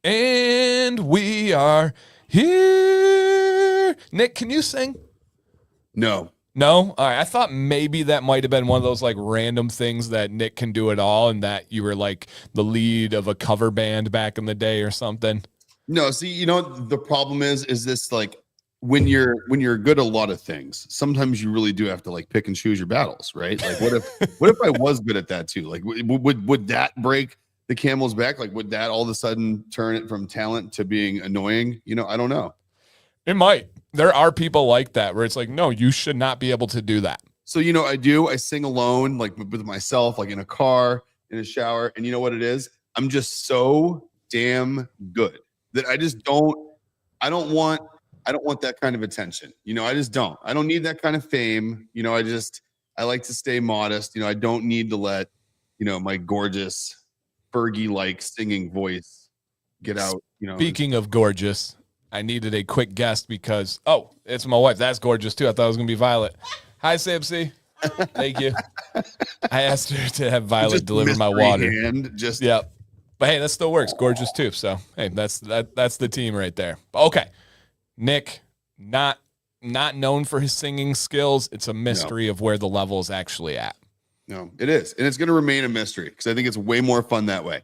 And we are here. Nick, can you sing? No. No? All right. I thought maybe that might have been one of those like random things that Nick can do it all and that you were like the lead of a cover band back in the day or something. No, see, you know, the problem is this like when you're good at a lot of things, sometimes you really do have to like pick and choose your battles, right? Like what if I was good at that too? Like would that break the camel's back? Like would that all of a sudden turn it from talent to being annoying? You know, I don't know. It might. There are people like that where it's like, no, you should not be able to do that. So, you know, I sing alone, like with myself, like in a car, in a shower. And you know what it is? I'm just so damn good that I don't want that kind of attention. You know, I just don't. I don't need that kind of fame. You know, I like to stay modest. You know, I don't need to let, you know, my gorgeous Fergie-like singing voice get out, you know. Speaking of gorgeous, I needed a quick guest because, oh, it's my wife. That's gorgeous too. I thought it was going to be Violet. Hi, Samsy. Thank you. I asked her to have Violet deliver my water. Yep. But hey, that still works. Gorgeous too. So hey, that's the team right there. Okay, Nick, not known for his singing skills. It's a mystery of where the level is actually at. No, it is, and it's going to remain a mystery because I think it's way more fun that way.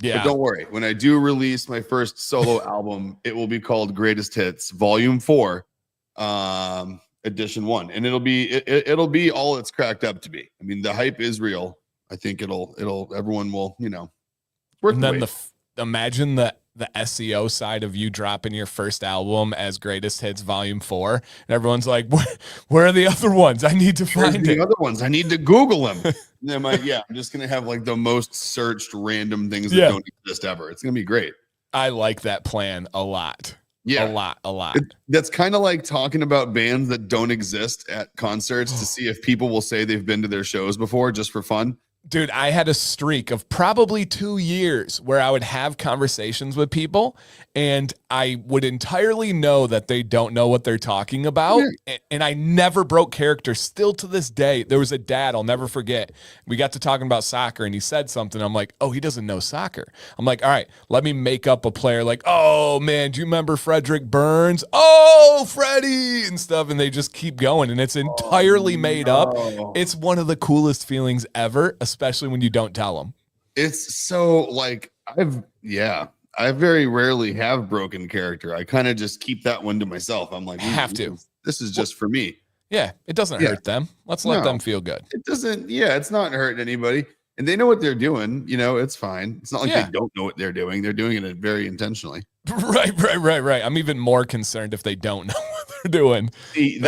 Yeah. But don't worry. When I do release my first solo album, it will be called Greatest Hits Volume 4, Edition 1, and it'll be all it's cracked up to be. I mean, the hype is real. I think everyone will, you know. And then imagine the SEO side of you dropping your first album as Greatest Hits Volume 4, and everyone's like, where are the other ones? I need to find the other ones. I need to Google them. And I'm like, I'm just gonna have like the most searched random things that don't exist ever. It's gonna be great. I like that plan a lot. Yeah, a lot. That's kind of like talking about bands that don't exist at concerts to see if people will say they've been to their shows before just for fun. Dude, I had a streak of probably 2 years where I would have conversations with people and I would entirely know that they don't know what they're talking about. And I never broke character. Still to this day, there was a dad I'll never forget. We got to talking about soccer and he said something. I'm like, oh, he doesn't know soccer. I'm like, all right, let me make up a player like, oh man, do you remember Frederick Burns? Oh, Freddie and stuff. And they just keep going and it's entirely made up. It's one of the coolest feelings ever, especially when you don't tell them. It's so like I very rarely have broken character. I kind of just keep that one to myself. I'm like, this is just for me. Yeah, it doesn't hurt them. Let's let them feel good. It doesn't. Yeah, it's not hurting anybody, and they know what they're doing. You know, it's fine. It's not like they don't know what they're doing. They're doing it very intentionally. Right. I'm even more concerned if they don't know what they're doing. See,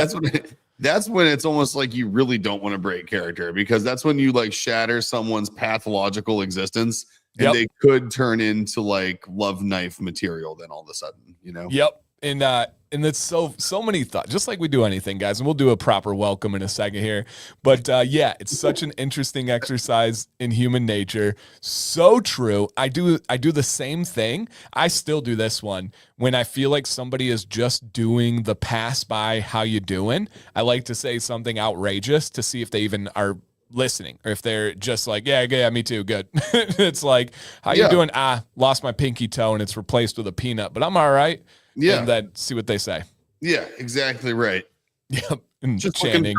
that's when it's almost like you really don't want to break character because that's when you like shatter someone's pathological existence and they could turn into like love knife material then all of a sudden, you know? Yep. And it's so many thoughts, just like we do anything, guys. And we'll do a proper welcome in a second here. But it's such an interesting exercise in human nature. So true. I do the same thing. I still do this one when I feel like somebody is just doing the pass by. How you doing? I like to say something outrageous to see if they even are listening or if they're just like, yeah, me too. Good. It's like, how you doing? Lost my pinky toe and it's replaced with a peanut, but I'm all right. Yeah. And then see what they say. Yeah, exactly right. Yep. And just chanting.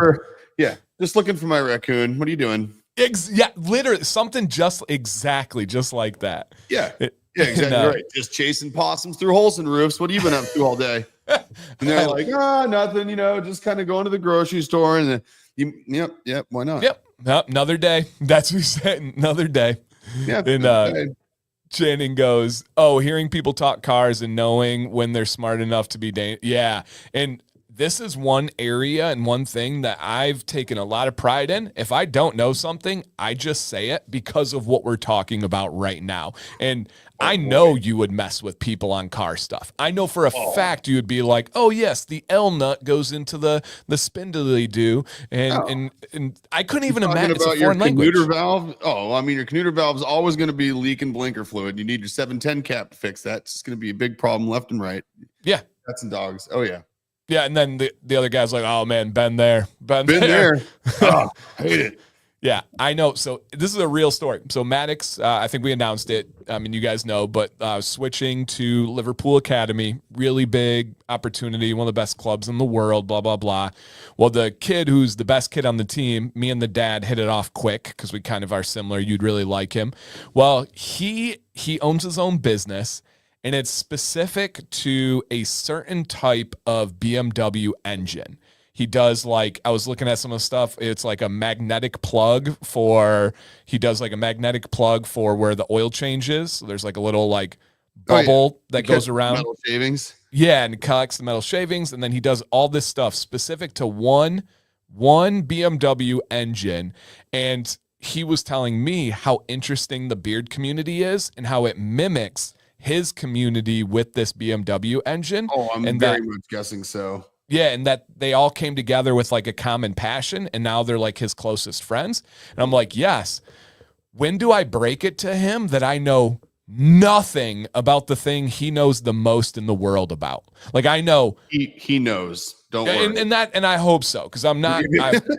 Looking for my raccoon. What are you doing? Literally something just like that. Yeah. Exactly right. Just chasing possums through holes in roofs. What have you been up to all day? And they're like, nothing, you know, just kind of going to the grocery store and why not? Yep. Another day. That's what he said. Another day. Yeah. And Channing goes, oh, hearing people talk cars and knowing when they're smart enough to be yeah. And this is one area and one thing that I've taken a lot of pride in. If I don't know something, I just say it because of what we're talking about right now. And I know you would mess with people on car stuff. I know for a fact you would be like, oh, yes, the L nut goes into the spindly-do. And I couldn't even imagine it's a foreign language. Commuter valve? Oh, I mean, your commuter valve is always going to be leaking blinker fluid. You need your 710 cap to fix that. It's going to be a big problem left and right. Yeah. Cats and dogs. Oh, yeah. Yeah, and then the other guy's like, oh, man, been there. Oh, hate it. Yeah, I know. So this is a real story. So Maddox, I think we announced it. I mean, you guys know, but switching to Liverpool Academy, really big opportunity, one of the best clubs in the world, blah, blah, blah. Well, the kid who's the best kid on the team, me and the dad hit it off quick because we kind of are similar. You'd really like him. Well, he owns his own business, and it's specific to a certain type of BMW engine. He does like, I was looking at some of the stuff. It's like a magnetic plug he does like a magnetic plug for where the oil changes. So there's like a little like bubble that goes around. Metal shavings. Yeah. And collects the metal shavings. And then he does all this stuff specific to one BMW engine. And he was telling me how interesting the beard community is and how it mimics his community with this BMW engine. Oh, I'm very much guessing so. Yeah, and that they all came together with like a common passion, and now they're like his closest friends. And I'm like, yes. When do I break it to him that I know nothing about the thing he knows the most in the world about? Like I know he knows. Don't worry. And I hope so, because I'm not.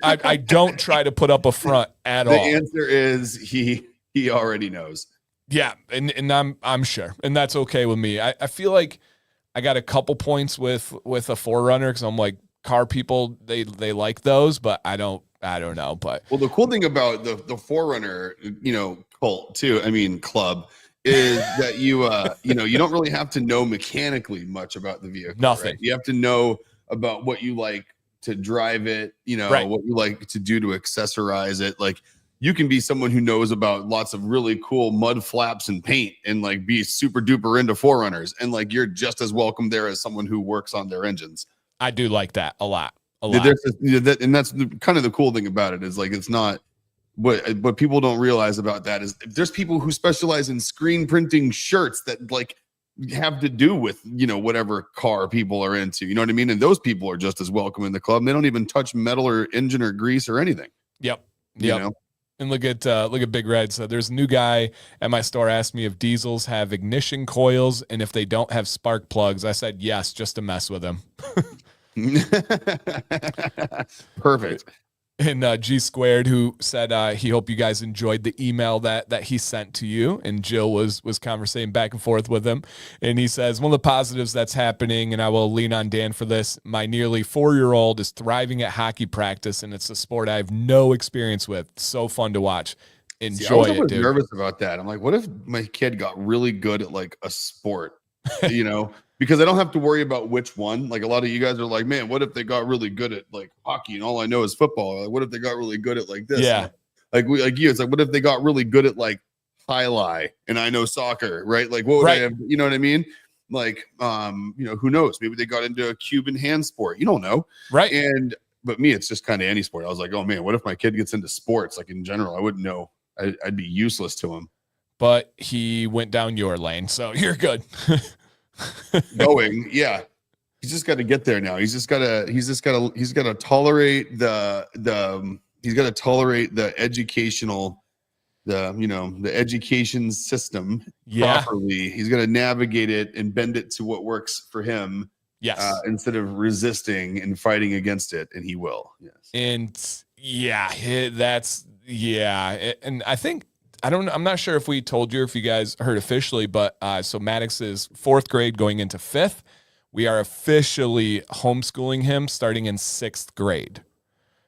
I don't try to put up a front at all. The answer is he already knows. Yeah, and I'm sure, and that's okay with me. I feel like I got a couple points with a Forerunner because I'm like, car people, they like those, but I don't know. But well, the cool thing about the Forerunner, cult too, I mean club, is that you don't really have to know mechanically much about the vehicle. Nothing. Right? You have to know about what you like to drive it, right. What you like to do to accessorize it. Like you can be someone who knows about lots of really cool mud flaps and paint and like be super duper into Forerunners. And like, you're just as welcome there as someone who works on their engines. I do like that a lot. And that's kind of the cool thing about it is like, it's not what people don't realize about that is there's people who specialize in screen printing shirts that like have to do with, whatever car people are into, you know what I mean? And those people are just as welcome in the club. And they don't even touch metal or engine or grease or anything. Yep. And look at Big Red. So there's a new guy at my store asked me if diesels have ignition coils and if they don't have spark plugs. I said yes, just to mess with him. Perfect. And G Squared, who said he hoped you guys enjoyed the email that he sent to you, and Jill was conversating back and forth with him, and he says one of the positives that's happening, and I will lean on Dan for this. My nearly 4-year-old is thriving at hockey practice, and it's a sport I have no experience with. So fun to watch. Enjoy it, dude. I was nervous about that. I'm like, what if my kid got really good at like a sport, Because I don't have to worry about which one. Like a lot of you guys are like, man, what if they got really good at like hockey and all I know is football? Like, what if they got really good at like this? Yeah. It's like, what if they got really good at like highlight and I know soccer, right? Like what would I have, you know what I mean? Like, who knows? Maybe they got into a Cuban hand sport. You don't know. Right. But me, it's just kind of any sport. I was like, oh man, what if my kid gets into sports? Like in general, I wouldn't know. I'd be useless to him. But he went down your lane, so you're good. He's just got to get there now. He's got to tolerate the educational, the education system properly. He's got to navigate it and bend it to what works for him. Yes. Instead of resisting and fighting against it. And he will. Yes. And and I think, I'm not sure if we told you, if you guys heard officially, but so Maddox is 4th grade going into 5th. We are officially homeschooling him starting in 6th grade.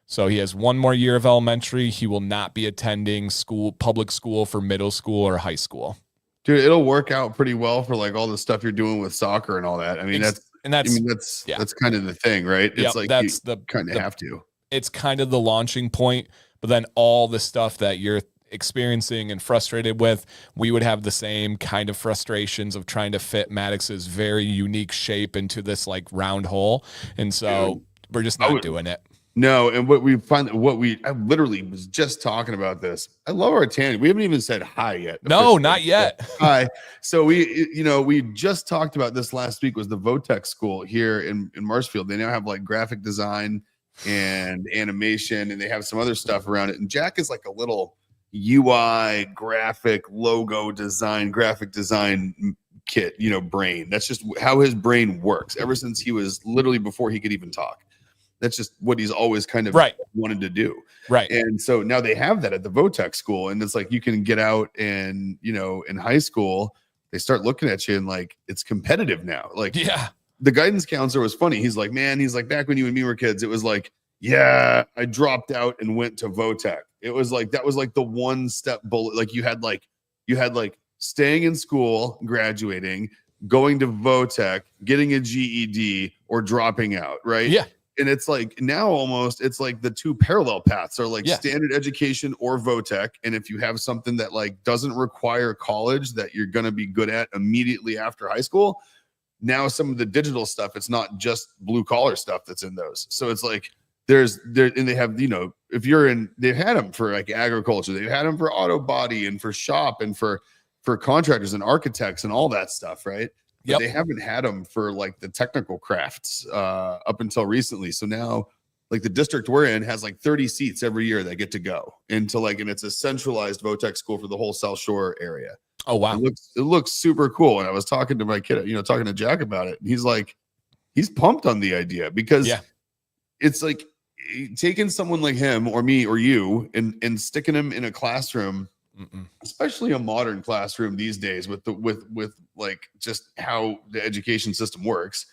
So he has one more year of elementary. He will not be attending public school for middle school or high school. Dude, it'll work out pretty well for like all the stuff you're doing with soccer and all that. I mean, that's kind of the thing, right? It's like that's you kind of have to. It's kind of the launching point, but then all the stuff that you're experiencing and frustrated with, we would have the same kind of frustrations of trying to fit Maddox's very unique shape into this like round hole. And so we're just not doing it. No, and I literally was just talking about this. I love our tanning. We haven't even said hi yet. No, not yet. Hi. So we just talked about this last week. Was the Votex school here in Marshfield. They now have like graphic design and animation, and they have some other stuff around it. And Jack is like a little UI graphic design kit, brain. That's just how his brain works ever since he was literally before he could even talk. That's just what he's always kind of Right. wanted to do. Right. And so now they have that at the Votech school, and it's like you can get out and, you know, in high school, they start looking at you and like it's competitive now. Like, Yeah. the guidance counselor was funny. He's like, man, he's like, back when you and me were kids, it was like, yeah, I dropped out and went to Votech. It was like, that was like the one step bullet. Like you had like staying in school, graduating, going to Votech, getting a GED, or dropping out, right? Yeah. And it's like now almost it's like the two parallel paths are like Yeah. standard education or Votech. And if you have something that like doesn't require college that you're going to be good at immediately after high school, now some of the digital stuff, it's not just blue collar stuff that's in those. So it's like and they have, you know, if you're in, they've had them for like agriculture, they've had them for auto body and for shop and for contractors and architects and all that stuff, right? But they haven't had them for like the technical crafts up until recently. So now like the district we're in has like 30 seats every year that get to go into like, and it's a centralized Votech school for the whole South Shore area. Oh, wow. It looks super cool. And I was talking to my kid, you know, talking to Jack about it. And he's like, he's pumped on the idea because it's like taking someone like him or me or you and sticking him in a classroom, especially a modern classroom these days with like just how the education system works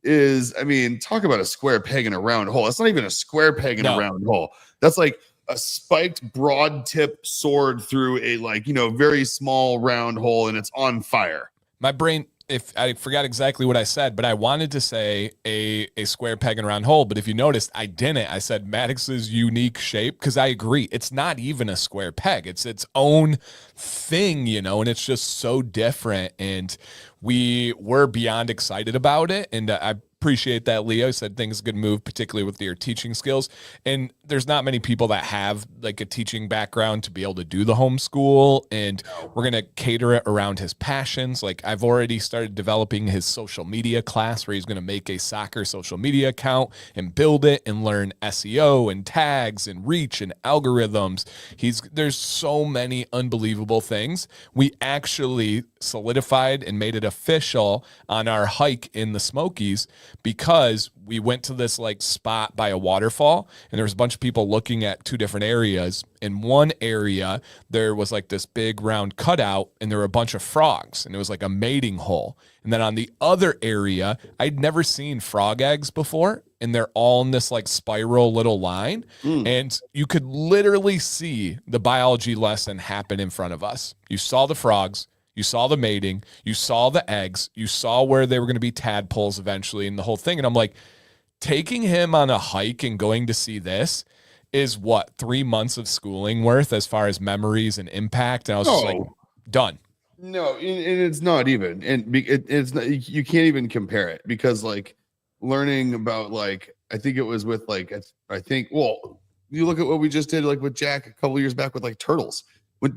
is, I mean, talk about a square peg in a round hole. It's not even a square peg in a round hole. That's like a spiked broad tip sword through a like, you know, very small round hole, and it's on fire. My brain, if I forgot exactly what I said, but I wanted to say a square peg in a round hole. But if you noticed, I didn't. I said Maddox's unique shape because I agree. It's not even a square peg. It's its own thing, you know, and it's just so different. And we were beyond excited about it. And I appreciate that Leo said things a good move, particularly with your teaching skills. And there's not many people that have like a teaching background to be able to do the homeschool, and we're going to cater it around his passions. Like I've already started developing his social media class where he's going to make a soccer social media account and build it and learn SEO and tags and reach and algorithms. There's so many unbelievable things. We actually solidified and made it official on our hike in the Smokies because we went to this like spot by a waterfall, and there was a bunch of people looking at two different areas. In one area, there was like this big round cutout, and there were a bunch of frogs, and it was like a mating hole. And then on the other area, I'd never seen frog eggs before, and they're all in this like spiral little line. And you could literally see the biology lesson happen in front of us. You saw the frogs, you saw the mating, you saw the eggs, you saw where they were going to be tadpoles eventually and the whole thing. And I'm like, taking him on a hike and going to see this is what, 3 months of schooling worth as far as memories and impact. And I was just like, done. No, and it's not even, and it's not, you can't even compare it because like learning about like, I think it was with like, well, you look at what we just did like with Jack a couple years back with like turtles.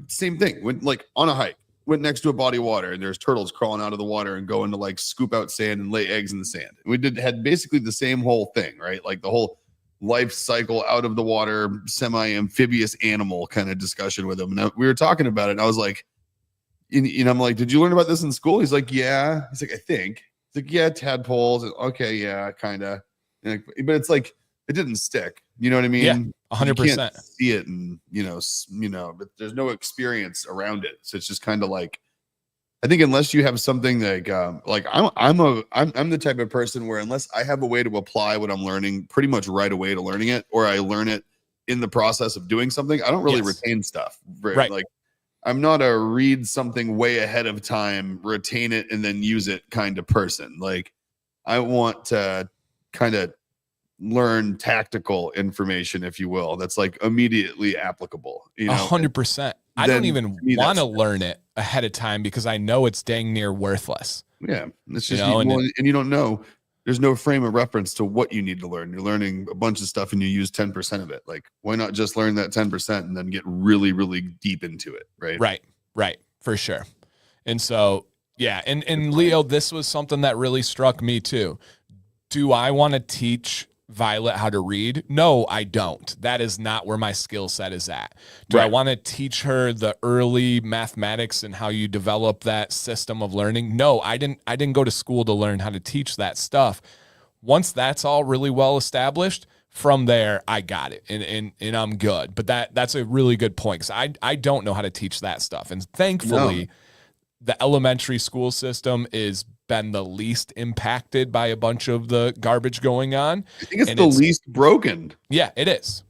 Same thing, went like on a hike, went next to a body of water, and there's turtles crawling out of the water and going to like scoop out sand and lay eggs in the sand. Had basically the same whole thing, right? Like the whole life cycle out of the water, semi-amphibious animal kind of discussion with him. And we were talking about it, and I was like, and I'm like, did you learn about this in school? He's like, yeah. He's like, I think. He's like, yeah, tadpoles. Okay, yeah, kind of. But it's like, it didn't stick. You know what I mean? Yeah, 100%. You can't see it, and you know, but there's no experience around it. So it's just kind of like, I think unless you have something like I'm the type of person where unless I have a way to apply what I'm learning pretty much right away to learning it, or I learn it in the process of doing something, I don't really retain stuff. Right. Like I'm not a read something way ahead of time, retain it, and then use it kind of person. Like I want to kind of learn tactical information, if you will, that's like immediately applicable. 100%. I don't even want to learn it ahead of time because I know it's dang near worthless. Yeah, it's just and you don't know. There's no frame of reference to what you need to learn. You're learning a bunch of stuff and you use 10% of it. Like, why not just learn that 10% and then get really, really deep into it, right? Right, for sure. And so, yeah, and Leo, this was something that really struck me too. Do I want to teach Violet how to read? No, I don't. That is not where my skill set is at. Do I want to teach her the early mathematics and how you develop that system of learning? No, I didn't go to school to learn how to teach that stuff. Once that's all really well established, from there, I got it, and I'm good. But that's a really good point, because I don't know how to teach that stuff, and No, thankfully, the elementary school system is been the least impacted by a bunch of the garbage going on, I think it's and the it's least broken. yeah, it is.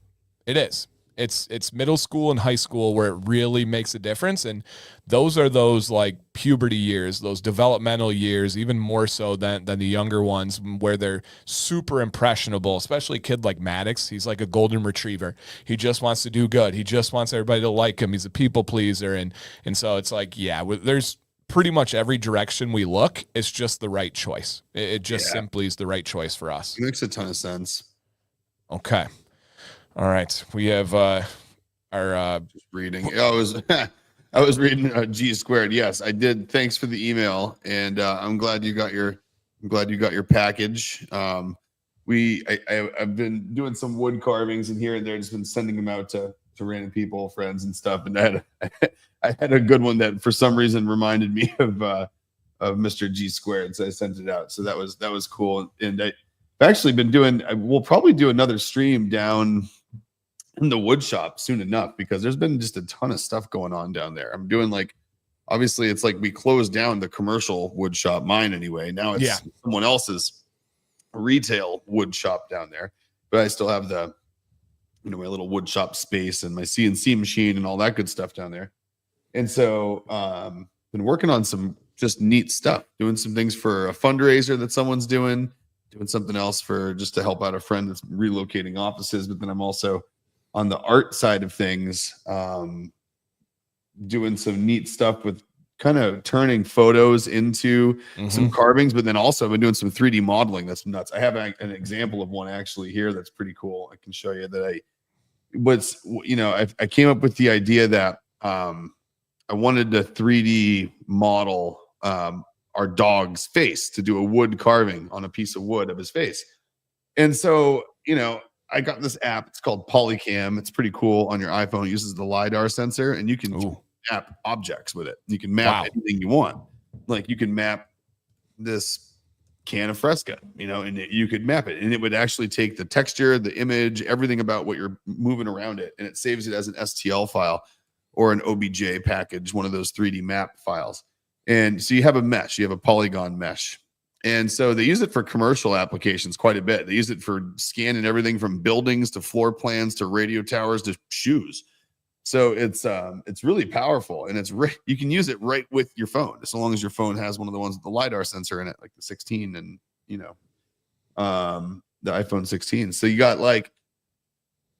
It is. It's middle school and high school where it really makes a difference. And those are those like puberty years, those developmental years, even more so than the younger ones, where they're super impressionable, especially a kid like Maddox. He's like a golden retriever. He just wants to do good. He just wants everybody to like him. He's a people pleaser. And so it's like, yeah, there's pretty much every direction we look, it's just the right choice. It just Yeah, simply is the right choice for us. it makes a ton of sense. Okay. All right. We have our Just reading. I was reading G squared. Yes, I did. Thanks for the email, and I'm glad you got your package. I've been doing some wood carvings and here and there, just been sending them out to random people, friends and stuff. And I had a good one that for some reason reminded me of Mr. G squared, so I sent it out. So that was cool. And I've actually been doing. We'll probably do another stream down in the wood shop soon enough, because there's been just a ton of stuff going on down there. I'm doing like, obviously it's like we closed down the commercial wood shop, mine anyway. Now it's someone else's retail wood shop down there, but I still have the, my little wood shop space and my CNC machine and all that good stuff down there. And so been working on some just neat stuff, doing some things for a fundraiser that someone's doing something else for just to help out a friend that's relocating offices. But then I'm also on the art side of things, doing some neat stuff with kind of turning photos into some carvings, but then also I've been doing some 3D modeling. That's nuts. I have an example of one actually here that's pretty cool. I can show you that I came up with the idea that I wanted to 3D model our dog's face, to do a wood carving on a piece of wood of his face. And so, I got this app. It's called Polycam. It's pretty cool on your iPhone. It uses the LiDAR sensor, and you can map objects with it. You can map anything you want. Like you can map this can of Fresca, and you could map it, and it would actually take the texture, the image, everything about what you're moving around it, and it saves it as an STL file or an OBJ package, one of those 3D map files. And so you have a mesh, you have a polygon mesh. And so they use it for commercial applications quite a bit. They use it for scanning everything from buildings to floor plans to radio towers to shoes. So it's really powerful, and you can use it right with your phone, as long as your phone has one of the ones with the LiDAR sensor in it, like the 16 and the iPhone 16. So you got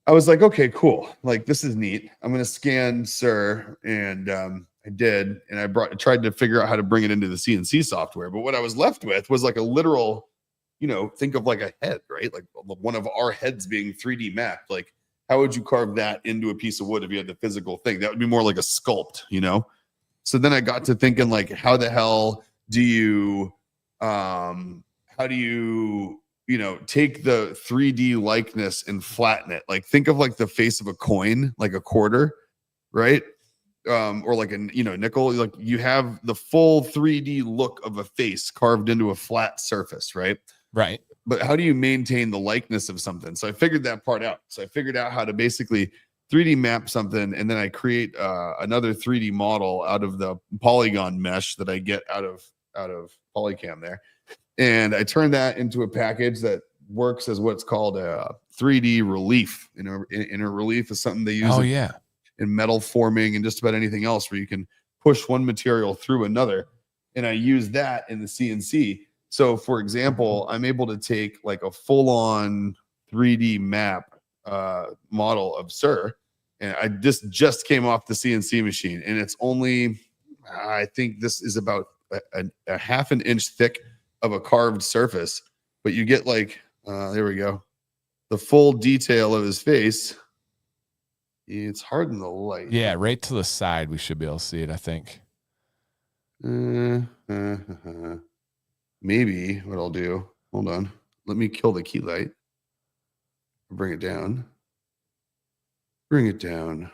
I was like, okay, cool. Like, this is neat. I'm going to scan Sir. And I did. And I tried to figure out how to bring it into the CNC software. But what I was left with was like a literal, think of like a head, right? Like one of our heads being 3D mapped. Like, how would you carve that into a piece of wood if you had the physical thing? That would be more like a sculpt, So then I got to thinking, like, how the hell do you, take the 3D likeness and flatten it? Like, think of like the face of a coin, like a quarter, right? Or like a nickel. Like, you have the full 3D look of a face carved into a flat surface, right? Right. But how do you maintain the likeness of something? So I figured that part out. So I figured out how to basically 3D map something, and then I create another 3D model out of the polygon mesh that I get out of Polycam there. And I turned that into a package that works as what's called a 3D relief. In a relief is something they use in metal forming and just about anything else, where you can push one material through another. And I use that in the CNC. So, for example, I'm able to take like a full-on 3D map model of Sir, and I just came off the CNC machine, and it's only, I think this is about a half an inch thick of a carved surface, but you get like, there we go, the full detail of his face. It's hard in the light. Yeah, right to the side, we should be able to see it, I think. Maybe what I'll do, hold on, let me kill the key light. Bring it down. Bring it down.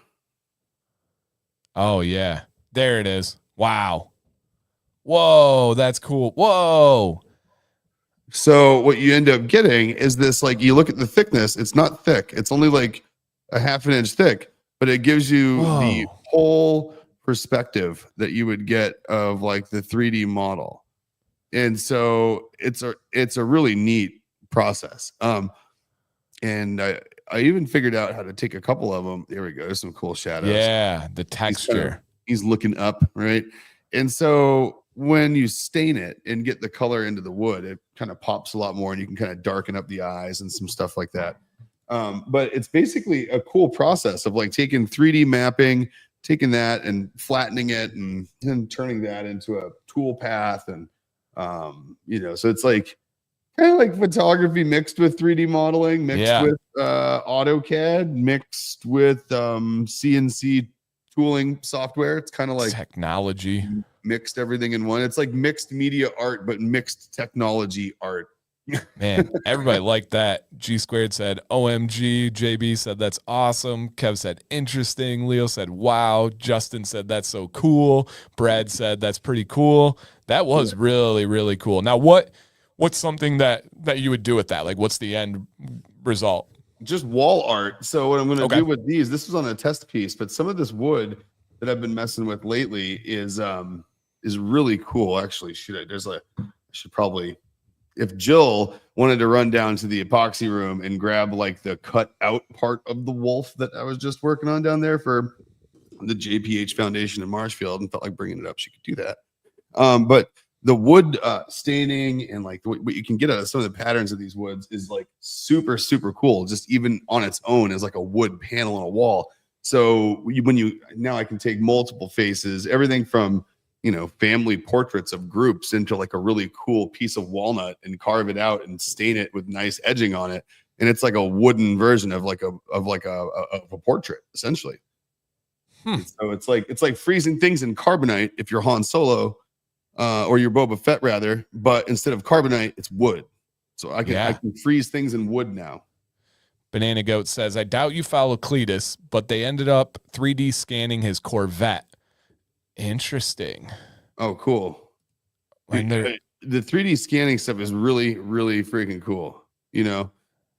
Oh, yeah. There it is. Wow. Whoa, that's cool. Whoa. So what you end up getting is this, like, you look at the thickness, it's not thick. It's only like a half an inch thick, but it gives you the Whoa. whole perspective that you would get of like the 3D model. And so it's a really neat process. And I even figured out how to take a couple of them. There we go. There's some cool shadows. Yeah, the texture. He's looking up, right? And so when you stain it and get the color into the wood, it kind of pops a lot more, and you can kind of darken up the eyes and some stuff like that. But it's basically a cool process of like taking 3D mapping, taking that and flattening it, and turning that into a tool path. And so it's like kind of like photography mixed with 3D modeling, mixed with AutoCAD, mixed with CNC tooling software. It's kind of like technology. Mixed everything in one. It's like mixed media art, but mixed technology art. Man, everybody liked that. G Squared said, OMG. JB said, that's awesome. Kev said, interesting. Leo said, wow. Justin said, that's so cool. Brad said, that's pretty cool. That was really, really cool. Now, what's something that you would do with that? Like, what's the end result? Just wall art. So what I'm going to do with these, this was on a test piece, but some of this wood that I've been messing with lately is really cool. Actually, I should probably, if Jill wanted to run down to the epoxy room and grab like the cut out part of the wolf that I was just working on down there for the JPH Foundation in Marshfield, and felt like bringing it up, she could do that. But the wood staining and like what you can get out of some of the patterns of these woods is like super, super cool. Just even on its own as like a wood panel on a wall. So now I can take multiple faces, everything from, family portraits of groups into like a really cool piece of walnut, and carve it out and stain it with nice edging on it. And it's like a wooden version of like a portrait essentially. So it's like freezing things in carbonite if you're Han Solo, or your Boba Fett rather, but instead of carbonite, it's wood. So I can freeze things in wood now. Banana Goat says, I doubt you follow Cletus, but they ended up 3D scanning his Corvette. Interesting. Oh, cool. And the 3D scanning stuff is really, really freaking cool,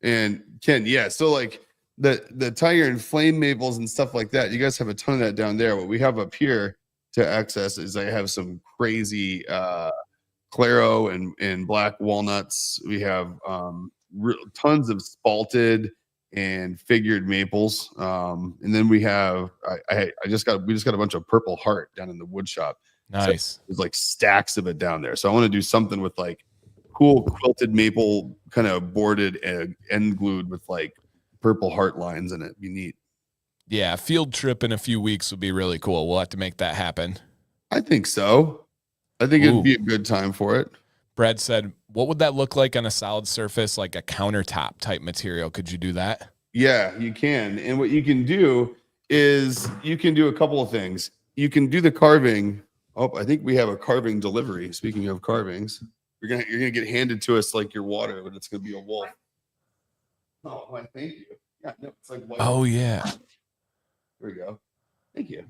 And Ken, yeah, so like the tiger and flame maples and stuff like that, you guys have a ton of that down there. What we have up here to access is I have some crazy Claro and black walnuts. We have tons of spalted and figured maples, and then we have we just got a bunch of purple heart down in the wood shop. Nice. So there's like stacks of it down there. So I want to do something with like cool quilted maple, kind of boarded and end glued with like purple heart lines in it. Be neat. Yeah, field trip in a few weeks would be really cool. We'll have to make that happen. I think so. I think it'd be a good time for it. Brad said, what would that look like on a solid surface, like a countertop type material? Could you do that? Yeah, you can. And what you can do is you can do a couple of things. You can do the carving. Oh, I think we have a carving delivery. Speaking of carvings, you're gonna get handed to us like your water, but it's gonna be a wolf. Oh, why, thank you. Yeah, no, it's like white. Oh yeah. There we go. Thank you.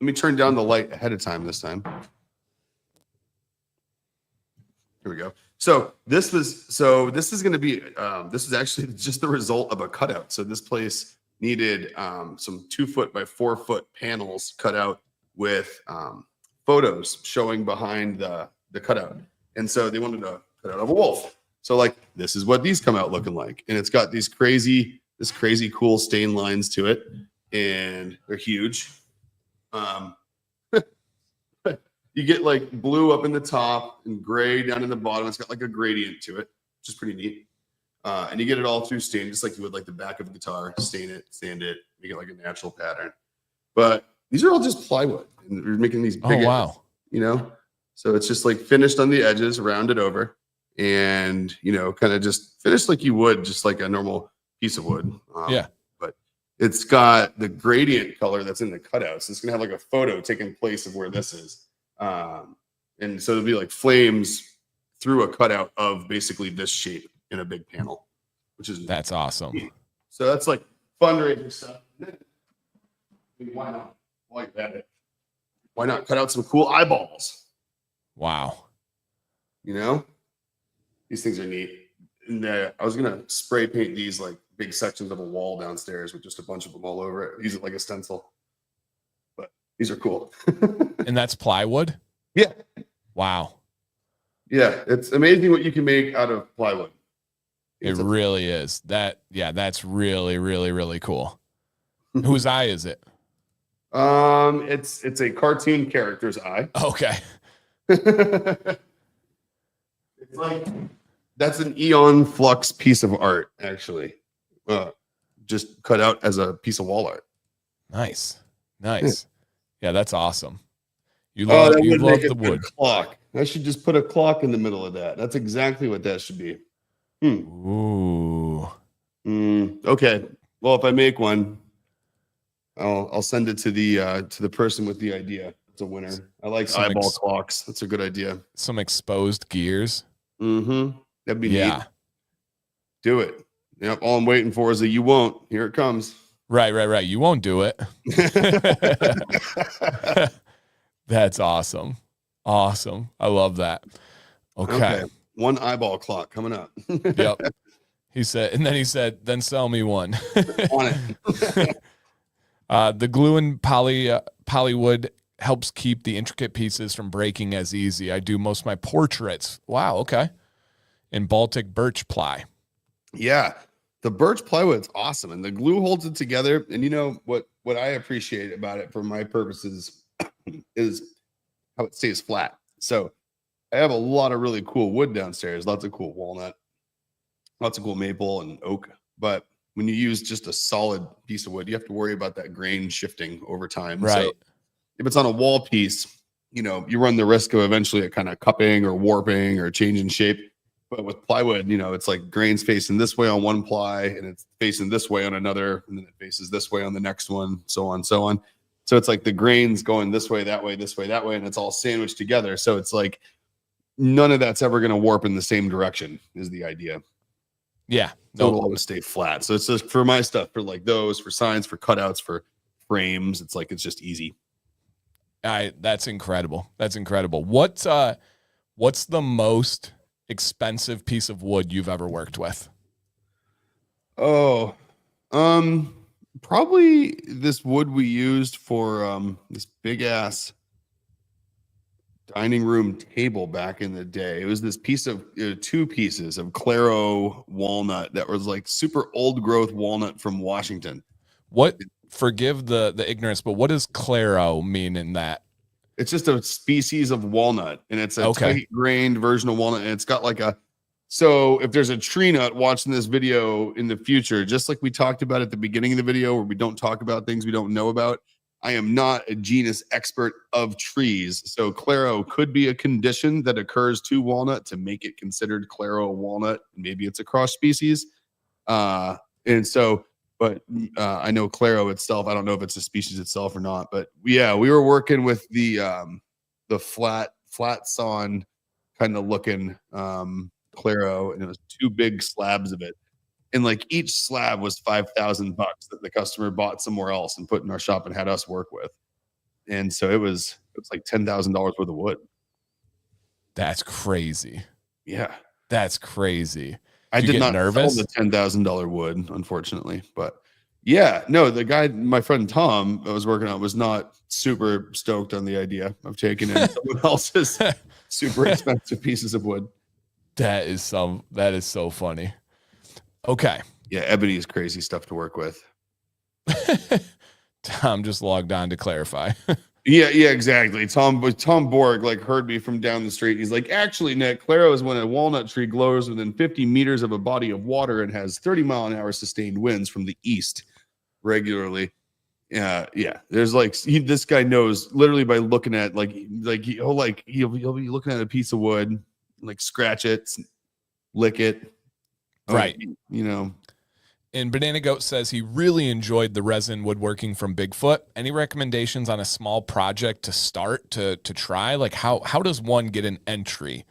Let me turn down the light ahead of time this time. Here we go. So this is going to be, this is actually just the result of a cutout. So this place needed some 2 foot by 4 foot panels cut out with photos showing behind the cutout. And so they wanted to cut out of a wolf. So like, this is what these come out looking like. And it's got this crazy cool stain lines to it. And they're huge. You get like blue up in the top and gray down in the bottom. It's got like a gradient to it, which is pretty neat. And you get it all through stain, just like you would like the back of a guitar. Stain it, sand it, make it like a natural pattern. But these are all just plywood, and we're making these big edges, So it's just like finished on the edges, rounded over, and kind of just finished like you would just like a normal piece of wood. But it's got the gradient color that's in the cutouts. So it's gonna have like a photo taking place of where this is. And so it'll be like flames through a cutout of basically this shape in a big panel, that's awesome. Neat. So that's like fundraising stuff. Why not? Like that. Why not cut out some cool eyeballs? Wow. These These things are neat. And I was gonna spray paint these like big sections of a wall downstairs with just a bunch of them all over it. Use it like a stencil. But these are cool. And that's plywood? Yeah. Wow. Yeah. It's amazing what you can make out of plywood. It really is. That's really, really, really cool. Whose eye is it? It's a cartoon character's eye. Okay. It's like that's an Eon Flux piece of art, actually. Just cut out as a piece of wall art. Nice. Yeah, that's awesome. You love the wood. Clock. I should just put a clock in the middle of that. That's exactly what that should be. Ooh. Okay. Well, if I make one, I'll send it to the person with the idea. It's a winner. I like eyeball clocks. That's a good idea. Some exposed gears. That'd be neat. Do it. Yep. All I'm waiting for is a you won't. Here it comes. Right. You won't do it. That's awesome. Awesome. I love that. Okay. One eyeball clock coming up. Yep. He said, then sell me one. On it. The glue and polywood helps keep the intricate pieces from breaking as easy. I do most of my portraits. Wow. Okay. In Baltic birch ply. Yeah. The birch plywood's awesome. And the glue holds it together. And you know what I appreciate about it for my purposes is how it stays flat. So I have a lot of really cool wood downstairs, lots of cool walnut, lots of cool maple and oak. But when you use just a solid piece of wood, you have to worry about that grain shifting over time. Right. So if it's on a wall piece, you know, you run the risk of eventually it kind of cupping or warping or changing shape. But with plywood, you know, it's like grains facing this way on one ply and it's facing this way on another, and then it faces this way on the next one, so on, so on. So it's like the grains going this way, that way, this way, that way, and it's all sandwiched together. So it's like none of that's ever going to warp in the same direction is the idea. Yeah. So it'll always stay flat. So it's just for my stuff, for like those, for signs, for cutouts, for frames. It's like, it's just easy. That's incredible. That's incredible. What's the most expensive piece of wood you've ever worked with? Probably this wood we used for this big ass dining room table back in the day. It was this piece of 2 pieces of Claro walnut that was like super old growth walnut from Washington. Forgive the ignorance, but what does Claro mean in that? It's just a species of walnut, and it's a tight grained version of walnut, and it's got like so if there's a tree nut watching this video in the future, just like we talked about at the beginning of the video where we don't talk about things we don't know about, I am not a genus expert of trees. So Claro could be a condition that occurs to walnut to make it considered Claro walnut. Maybe it's a cross species. But I know Claro itself, I don't know if it's a species itself or not, but yeah, we were working with the flat sawn kind of looking Claro, and it was 2 big slabs of it. And like each slab was $5,000 that the customer bought somewhere else and put in our shop and had us work with. And so it was like $10,000 worth of wood. That's crazy. Yeah. That's crazy. I did not sell the $10,000 wood, unfortunately, but yeah, no, the guy, my friend Tom, I was working on, was not super stoked on the idea of taking in someone else's super expensive pieces of wood. That is so funny. Okay. Yeah, ebony is crazy stuff to work with. Tom just logged on to clarify. Yeah, exactly. Tom Borg like heard me from down the street. He's like, actually, Nick, Claro is when a walnut tree grows within 50 meters of a body of water and has 30-mile-an-hour sustained winds from the east regularly. Yeah. There's like this guy knows literally by looking at he'll be looking at a piece of wood, like scratch it, lick it. Right. You know. And Banana Goat says he really enjoyed the resin woodworking from Bigfoot. Any recommendations on a small project to start to try? Like how does one get an entry?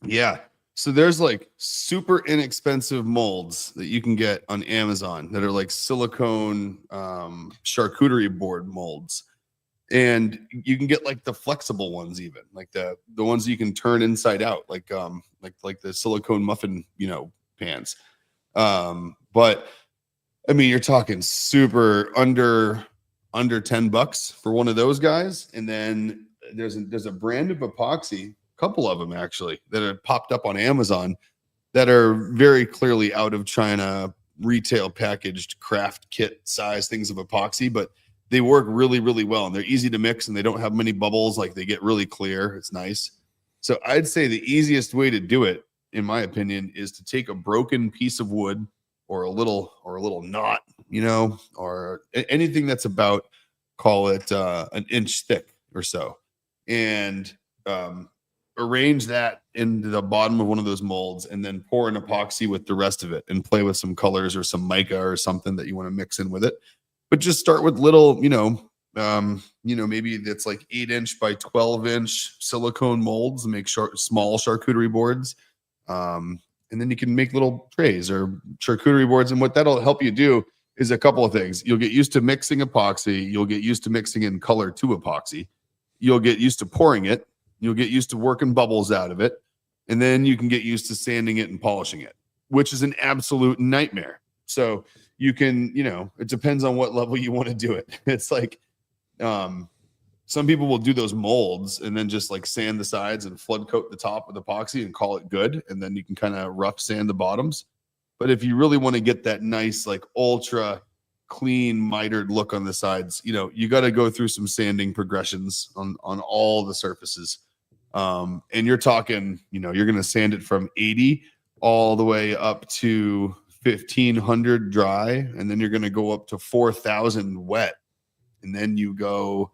Yeah. So there's like super inexpensive molds that you can get on Amazon that are like silicone charcuterie board molds. And you can get like the flexible ones, even like the ones you can turn inside out, like the silicone muffin, pans. But I mean, you're talking super under $10 for one of those guys. And then there's a brand of epoxy, a couple of them actually, that have popped up on Amazon that are very clearly out of China, retail packaged craft kit size things of epoxy, but they work really, really well, and they're easy to mix, and they don't have many bubbles. Like, they get really clear. It's nice. So I'd say the easiest way to do it, in my opinion, is to take a broken piece of wood or a little knot, or anything that's about, call it an inch thick or so, and arrange that into the bottom of one of those molds, and then pour an epoxy with the rest of it, and play with some colors or some mica or something that you want to mix in with it. But just start with little, maybe that's like 8-inch by 12-inch silicone molds, and make small charcuterie boards. And then you can make little trays or charcuterie boards. And what that'll help you do is a couple of things. You'll get used to mixing epoxy. You'll get used to mixing in color to epoxy. You'll get used to pouring it. You'll get used to working bubbles out of it. And then you can get used to sanding it and polishing it, which is an absolute nightmare. So you can, it depends on what level you want to do it. It's like, some people will do those molds and then just like sand the sides and flood coat the top with epoxy and call it good. And then you can kind of rough sand the bottoms. But if you really want to get that nice, like ultra clean mitered look on the sides, you got to go through some sanding progressions on all the surfaces. And you're talking, you're going to sand it from 80 all the way up to 1,500 dry, and then you're going to go up to 4,000 wet, and then you go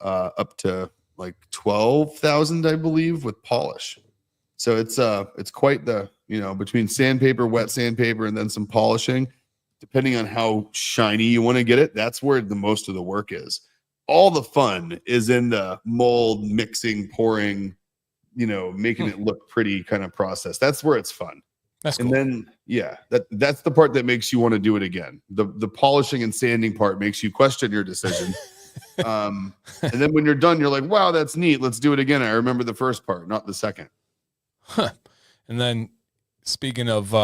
up to like 12,000, I believe, with polish. So it's quite the, between sandpaper, wet sandpaper, and then some polishing, depending on how shiny you want to get it. That's where the most of the work is. All the fun is in the mold mixing, pouring, making it look pretty kind of process. That's where it's fun. That's cool. And then, that's the part that makes you want to do it again. The polishing and sanding part makes you question your decision. And then when you're done, you're like, wow, that's neat. Let's do it again. I remember the first part, not the second. Huh. And then speaking of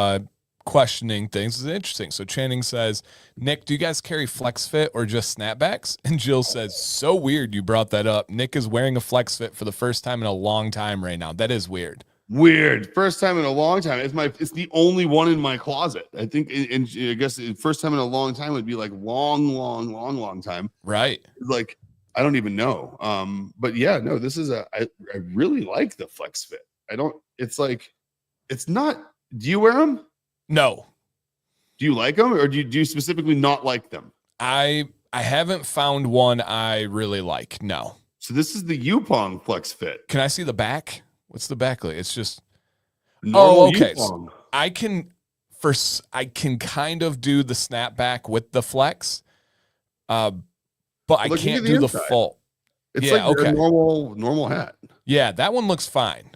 questioning things, is interesting. So Channing says, Nick, do you guys carry Flex Fit or just snapbacks? And Jill says, so weird you brought that up. Nick is wearing a Flex Fit for the first time in a long time right now. That is weird. First time in a long time. It's the only one in my closet. I think, and I guess the first time in a long time would be like long time. Right. Like, I don't even know. But yeah, no, this is I really like the Flex Fit. It's not, do you wear them? No. Do you like them, or do you specifically not like them? I haven't found one I really like. No. So this is the Yupong Flex Fit. Can I see the back? What's the back like? It's just normal. Okay. So I can kind of do the snapback with the flex, but I can't do the full. It's like a normal hat. Yeah, that one looks fine.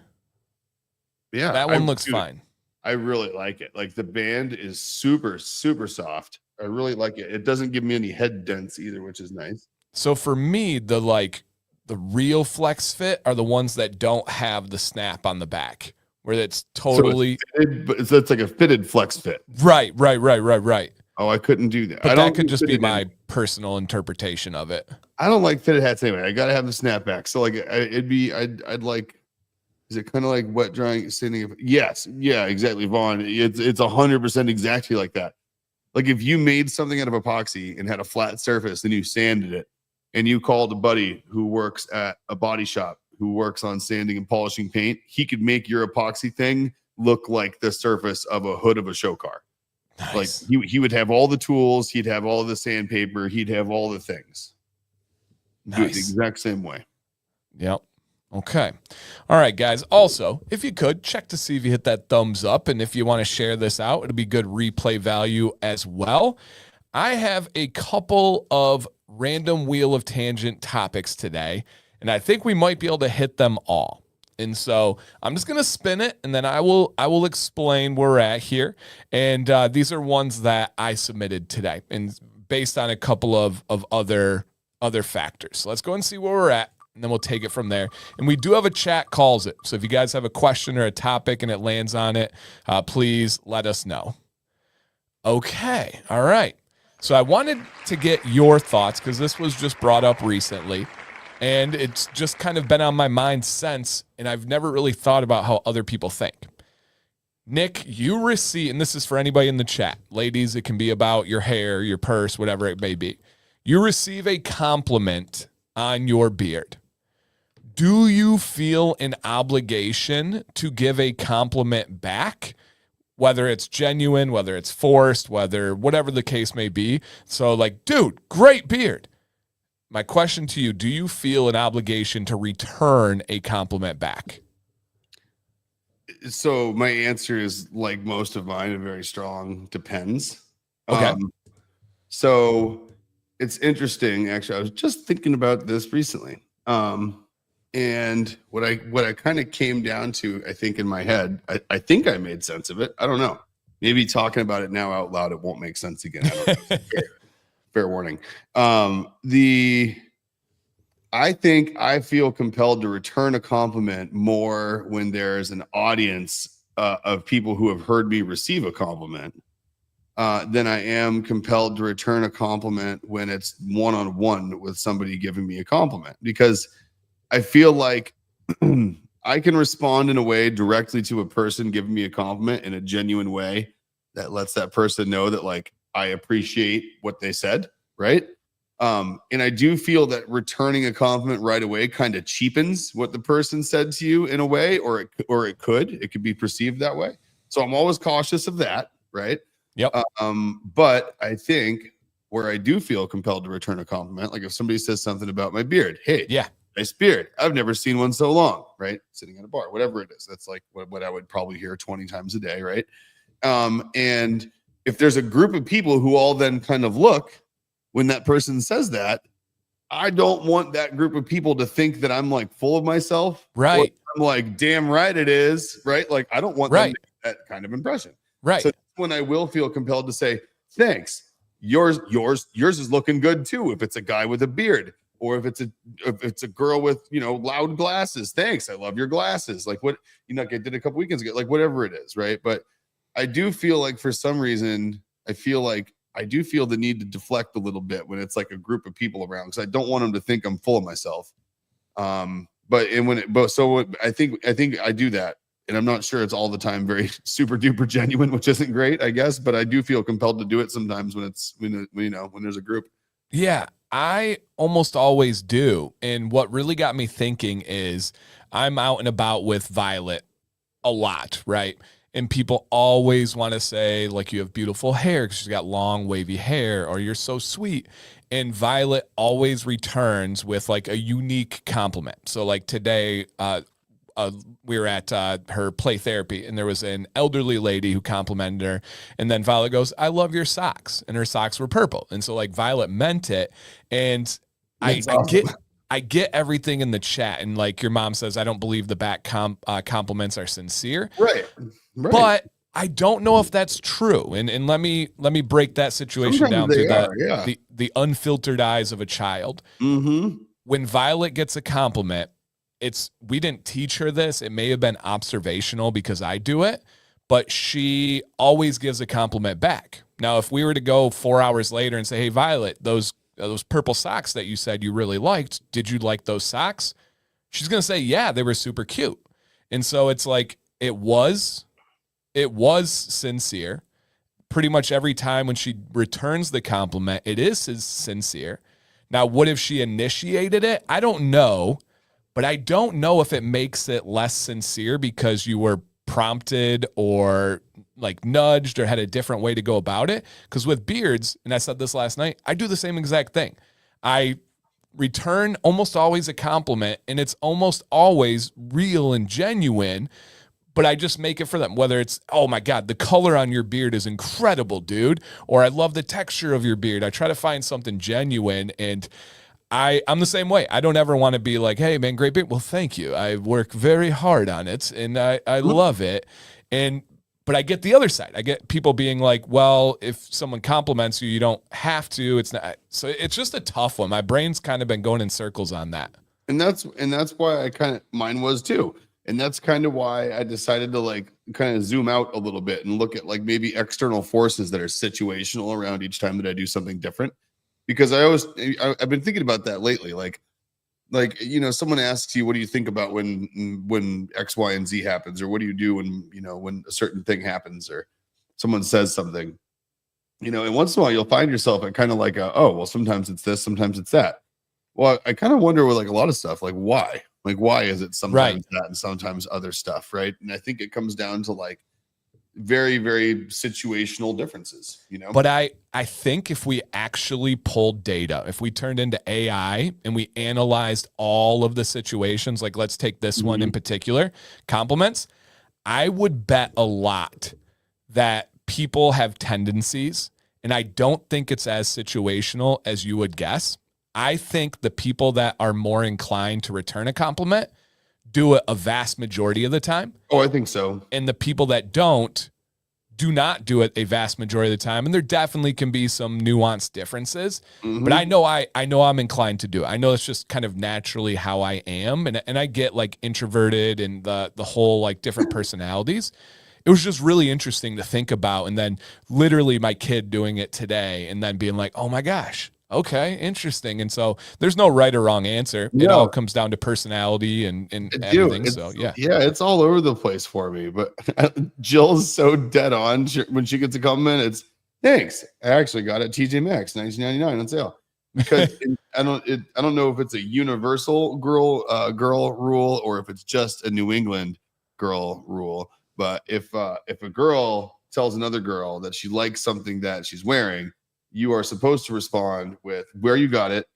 Yeah, that one looks fine. I really like it. Like, the band is super, super soft. I really like it. It doesn't give me any head dents either, which is nice. So for me, the real Flex Fit are the ones that don't have the snap on the back, where it's totally so it's like a fitted Flex Fit. Right. Oh, I couldn't do that. But that could just be my personal interpretation of it. I don't like fitted hats anyway. I gotta have the snapback. So like, I'd like. Is it kind of like wet drying, sanding? Yes. Yeah, exactly, Vaughn. It's 100% exactly like that. Like, if you made something out of epoxy and had a flat surface, then you sanded it, and you called a buddy who works at a body shop who works on sanding and polishing paint, he could make your epoxy thing look like the surface of a hood of a show car. Nice. Like, he would have all the tools, he'd have all the sandpaper, he'd have all the things. Nice. Do it the exact same way. Yep. Okay. All right, guys. Also, if you could, check to see if you hit that thumbs up. And if you want to share this out, it'll be good replay value as well. I have a couple of random Wheel of Tangent topics today, and I think we might be able to hit them all. And so I'm just going to spin it, and then I will explain where we're at here. And these are ones that I submitted today, and based on a couple of other other factors. So let's go and see where we're at, and then we'll take it from there. And we do have a chat calls it. So if you guys have a question or a topic and it lands on it, please let us know. Okay. All right. So I wanted to get your thoughts because this was just brought up recently, and it's just kind of been on my mind since, and I've never really thought about how other people think. Nick, you receive, and this is for anybody in the chat. Ladies, it can be about your hair, your purse, whatever it may be. You receive a compliment on your beard. Do you feel an obligation to give a compliment back? Whether it's genuine, whether it's forced, whatever the case may be. So like, dude, great beard. My question to you, do you feel an obligation to return a compliment back? So my answer is like most of mine, a very strong depends. Okay. So it's interesting. Actually, I was just thinking about this recently. And what I kind of came down to, I think in my head, I think I made sense of it. I don't know. Maybe talking about it now out loud, it won't make sense again. I don't know. Fair warning. I think I feel compelled to return a compliment more when there's an audience of people who have heard me receive a compliment than I am compelled to return a compliment when it's one-on-one with somebody giving me a compliment, because I feel like I can respond in a way directly to a person giving me a compliment in a genuine way that lets that person know that like I appreciate what they said, right? And I do feel that returning a compliment right away kind of cheapens what the person said to you in a way, or it could be perceived that way. So I'm always cautious of that, right? Yep. But I think where I do feel compelled to return a compliment, like if somebody says something about my beard, hey, yeah, nice beard. I've never seen one so long, right? Sitting at a bar, whatever it is. That's like what I would probably hear 20 times a day, right? And if there's a group of people who all then kind of look when that person says that, I don't want that group of people to think that I'm like full of myself. Right. I'm like, damn right it is, right? Like I don't want them to get that kind of impression. Right. So when I will feel compelled to say, thanks. Yours is looking good too. If it's a guy with a beard, or if it's a girl with, loud glasses, thanks. I love your glasses. Like what, I did a couple weekends ago, like whatever it is. Right. But I do feel like for some reason, I feel the need to deflect a little bit when it's like a group of people around, because I don't want them to think I'm full of myself. So I think I do that. And I'm not sure it's all the time very super duper genuine, which isn't great, I guess, but I do feel compelled to do it sometimes when there's a group. Yeah, I almost always do. And what really got me thinking is I'm out and about with Violet a lot, right? And people always want to say, like, you have beautiful hair because she's got long, wavy hair, or you're so sweet. And Violet always returns with like a unique compliment. So like today, we were at her play therapy, and there was an elderly lady who complimented her, and then Violet goes, I love your socks, and her socks were purple. And so like Violet meant it. And I get everything in the chat, and like your mom says, I don't believe the back compliments are sincere. Right. But I don't know if that's true. And let me break that situation Sometimes down to the unfiltered eyes of a child. Mm-hmm. When Violet gets a compliment, we didn't teach her this. It may have been observational because I do it, but she always gives a compliment back. Now, if we were to go 4 hours later and say, hey, Violet, those purple socks that you said you really liked, did you like those socks? She's going to say, yeah, they were super cute. And so it's like, it was sincere. Pretty much every time when she returns the compliment, it is sincere. Now, what if she initiated it? I don't know. But I don't know if it makes it less sincere because you were prompted or like nudged or had a different way to go about it. Because with beards, and I said this last night, I do the same exact thing. I return almost always a compliment, and it's almost always real and genuine, but I just make it for them. Whether it's, oh my God, the color on your beard is incredible, dude. Or I love the texture of your beard. I try to find something genuine, and I'm the same way. I don't ever want to be like, hey, man, great beard. Well, thank you. I work very hard on it, and I love it. But But I get the other side. I get people being like, well, if someone compliments you, you don't have to. It's not. So it's just a tough one. My brain's kind of been going in circles on that. And that's why mine was too. And that's kind of why I decided to like kind of zoom out a little bit and look at like maybe external forces that are situational around each time that I do something different. Because I've been thinking about that lately. Like, someone asks you, what do you think about when X, Y, and Z happens? Or what do you do when a certain thing happens or someone says something, and once in a while you'll find yourself at kind of like, oh, well, sometimes it's this, sometimes it's that. Well, I kind of wonder with like a lot of stuff, like why is it sometimes that and sometimes other stuff, right? And I think it comes down to like very, very situational differences, But I think if we actually pulled data, if we turned into AI and we analyzed all of the situations, like let's take this one in particular, compliments, I would bet a lot that people have tendencies, and I don't think it's as situational as you would guess. I think the people that are more inclined to return a compliment do it a vast majority of the time. Oh, I think so. And the people that do not do it a vast majority of the time. And there definitely can be some nuanced differences, but I know I'm inclined to do it. I know it's just kind of naturally how I am. And I get like introverted and the whole like different personalities. It was just really interesting to think about. And then literally my kid doing it today and then being like, oh my gosh, okay, interesting. And so there's no right or wrong answer. It all comes down to personality and everything. So yeah, it's all over the place for me. But Jill's so dead on when she gets a compliment. It's thanks. I actually got it TJ Maxx, $19.99 on sale. Because I don't know if it's a universal girl rule or if it's just a New England girl rule. But if a girl tells another girl that she likes something that she's wearing, you are supposed to respond with where you got it,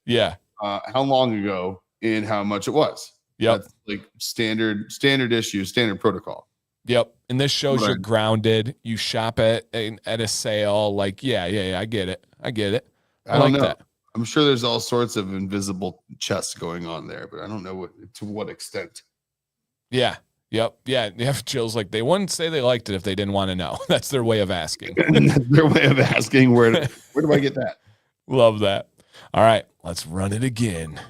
how long ago, and how much it was. That's like standard issue, standard protocol. Yep. And this shows you're grounded. You shop at a sale. Like, yeah, I get it. I don't know. That. I'm sure there's all sorts of invisible chess going on there, but I don't know to what extent. Yeah. Yep. Yeah. Jill's like, they wouldn't say they liked it if they didn't want to know. That's their way of asking. That's their way of asking. Where do I get that? Love that. All right. Let's run it again.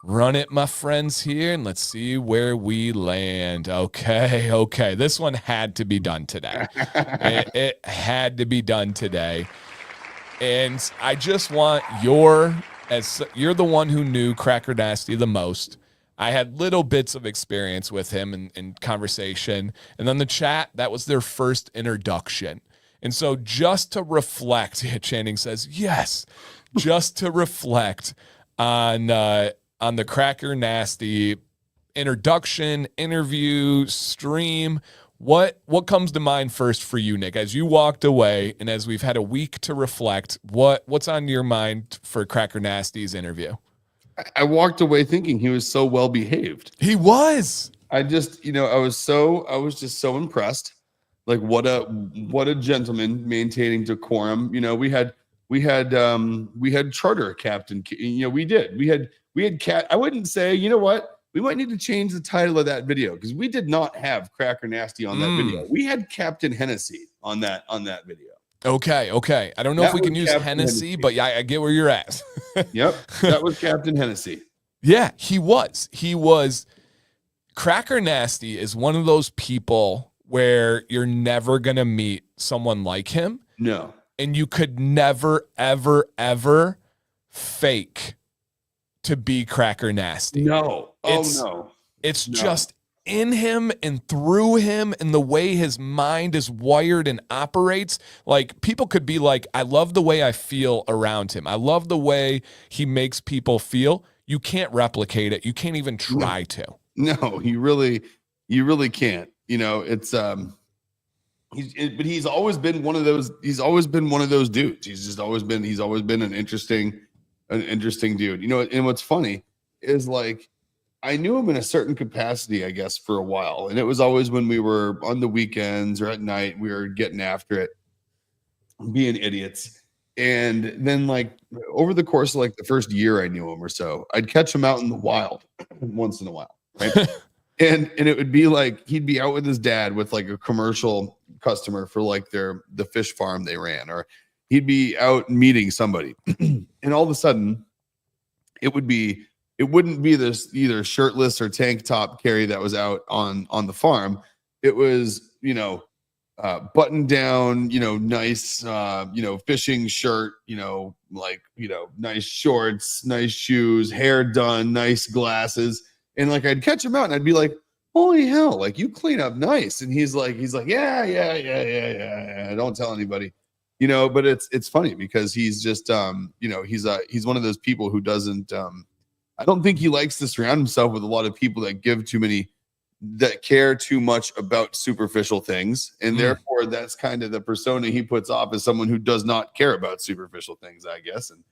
Run it, my friends, here, and let's see where we land. Okay. This one had to be done today. It had to be done today. And I just want you're the one who knew Cracker Nasty the most. I had little bits of experience with him in conversation. And then the chat, that was their first introduction. And so just to reflect, Channing says, yes, just to reflect on the Cracker Nasty introduction, interview, stream, what comes to mind first for you, Nick, as you walked away and as we've had a week to reflect, what's on your mind for Cracker Nasty's interview? I walked away thinking he was so well behaved. He was. I just, I was just so impressed. Like what a gentleman maintaining decorum. We had charter captain. We had cat. I wouldn't say, you know what? We might need to change the title of that video because we did not have Cracker Nasty on that video. We had Captain Hennessy on that video. Okay. I don't know if we can use Hennessy, but yeah, I get where you're at. Yep, that was Captain Hennessy. Yeah, he was. Cracker Nasty is one of those people where you're never going to meet someone like him. No. And you could never, ever, ever fake to be Cracker Nasty. No. It's just in him and through him and the way his mind is wired and operates. Like people could be like, I love the way I feel around him. I love the way he makes people feel. You can't replicate it. You can't even try to. No, you really can't. It's but he's always been one of those. He's always been one of those dudes. He's always been an interesting dude. And what's funny is like I knew him in a certain capacity, I guess, for a while. And it was always when we were on the weekends or at night, we were getting after it, being idiots. And then like over the course of like the first year I knew him or so, I'd catch him out in the wild once in a while. Right. and it would be like he'd be out with his dad with like a commercial customer for like the fish farm they ran, or he'd be out meeting somebody, and all of a sudden, it wouldn't be this either shirtless or tank top Carrie that was out on the farm. It was, button down, nice, fishing shirt, nice shorts, nice shoes, hair done, nice glasses. And like, I'd catch him out and I'd be like, holy hell, like you clean up nice. And he's like, yeah. Don't tell anybody, but it's funny because he's just, he's one of those people who doesn't, I don't think he likes to surround himself with a lot of people that care too much about superficial things. And therefore that's kind of the persona he puts off as someone who does not care about superficial things, I guess. And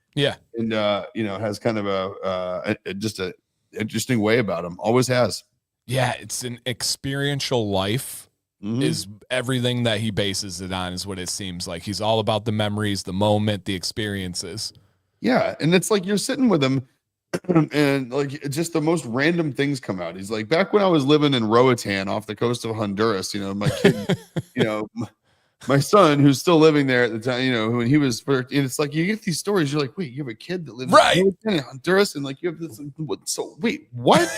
has kind of just a interesting way about him. Always has. Yeah. It's an experiential life is everything that he bases it on, is what it seems like. He's all about the memories, the moment, the experiences. Yeah. And it's like, you're sitting with him and like just the most random things come out. He's like, back when I was living in Roatan off the coast of Honduras, my kid, my son who's still living there at the time, when he was, and it's like, you get these stories, you're like, wait, you have a kid that lives in Honduras, and like you have this, so wait, what?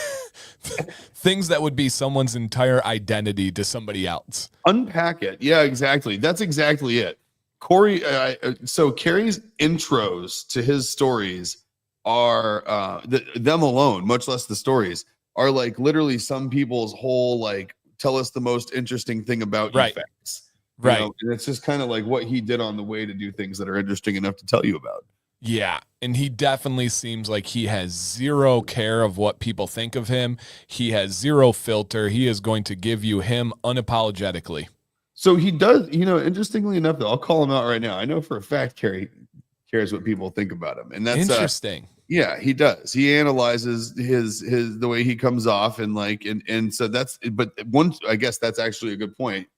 Things that would be someone's entire identity to somebody else. Unpack it. Yeah, exactly. That's exactly it. Corey, so Carrie's intros to his stories are them alone, much less the stories, are like literally some people's whole like tell us the most interesting thing about you facts. Right. And it's just kind of like what he did on the way to do things that are interesting enough to tell you about. Yeah. And he definitely seems like he has zero care of what people think of him. He has zero filter. He is going to give you him unapologetically. So he does, interestingly enough, though, I'll call him out right now. I know for a fact Carrie cares what people think about him. And that's interesting. Yeah, he does. He analyzes his the way he comes off, and like and so that's, but one, I guess that's actually a good point.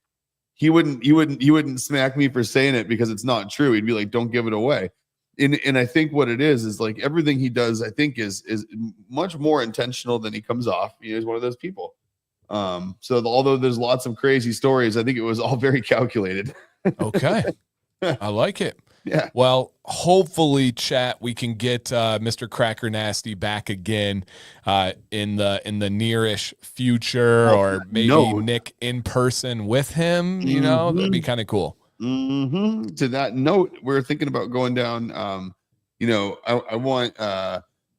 He wouldn't smack me for saying it because it's not true. He'd be like, don't give it away. And I think what it is like everything he does, I think is much more intentional than he comes off. He's one of those people. So although there's lots of crazy stories, I think it was all very calculated. Okay. I like it. Yeah. Well, hopefully, chat, we can get Mr. Cracker Nasty back again in the nearish future, or maybe Nick in person with him. That'd be kind of cool. To that note, we're thinking about going down. I want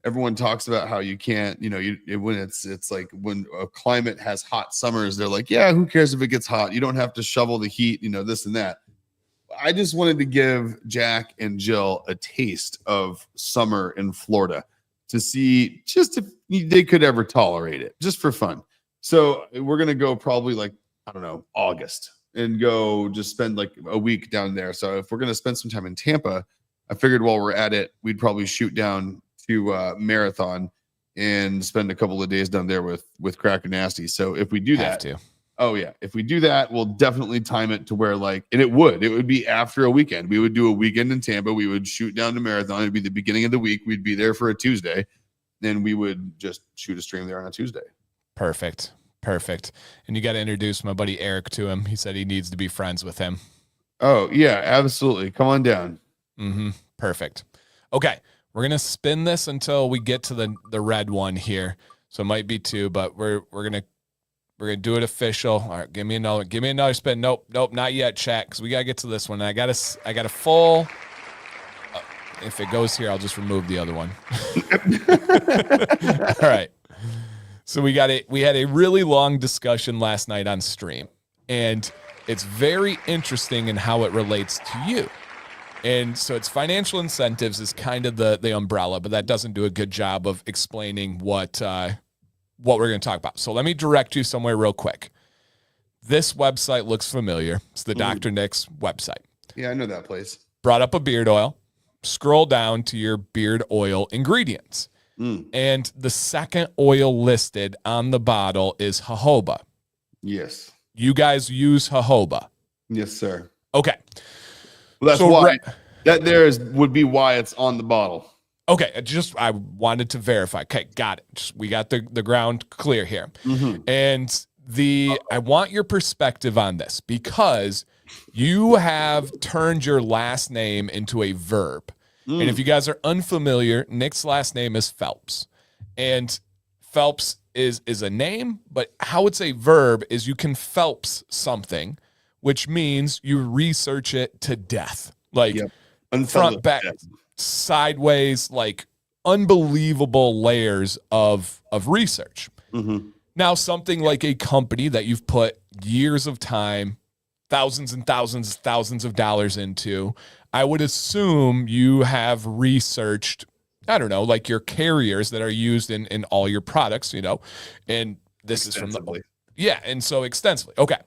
everyone talks about how you can't, when it's like when a climate has hot summers, they're like, yeah, who cares if it gets hot? You don't have to shovel the heat, this and that. I just wanted to give Jack and Jill a taste of summer in Florida to see just if they could ever tolerate it, just for fun. So we're going to go probably like, I don't know, August, and go just spend like a week down there. So if we're going to spend some time in Tampa, I figured while we're at it, we'd probably shoot down to Marathon and spend a couple of days down there with Cracker Nasty. So if we do that, oh yeah, if we do that, we'll definitely time it to where like, and it would be after a weekend. We would do a weekend in Tampa. We would shoot down to Marathon. It'd be the beginning of the week. We'd be there for a Tuesday. Then we would just shoot a stream there on a Tuesday. Perfect. And you got to introduce my buddy Eric to him. He said he needs to be friends with him. Oh yeah, absolutely. Come on down. Perfect. Okay. We're going to spin this until we get to the red one here. So it might be two, but we're going to do it official. All right, give me another spin. Nope, not yet, chat, because we gotta get to this one. I got a full. If it goes here, I'll just remove the other one. All right. So we had a really long discussion last night on stream, and it's very interesting in how it relates to you. And so it's financial incentives is kind of the umbrella, but that doesn't do a good job of explaining what we're going to talk about. So let me direct you somewhere real quick. This website looks familiar. It's the Dr. Nick's website. Yeah, I know that place. Brought up a beard oil. Scroll down to your beard oil ingredients. And the second oil listed on the bottle is jojoba. Yes. You guys use jojoba? Yes, sir. Okay. Well, that's why. That would be why it's on the bottle. Okay, I wanted to verify. Okay, got it. We got the ground clear here. And I want your perspective on this because you have turned your last name into a verb. And if you guys are unfamiliar, Nick's last name is Phelps. And Phelps is a name, but how it's a verb is you can Phelps something, which means you research it to death. Like front, back, sideways, like unbelievable layers of research. Now, something like a company that you've put years of time, thousands and thousands of dollars into, I would assume you have researched, I don't know, like your carriers that are used in all your products, you know, and this is from and so extensively. Okay.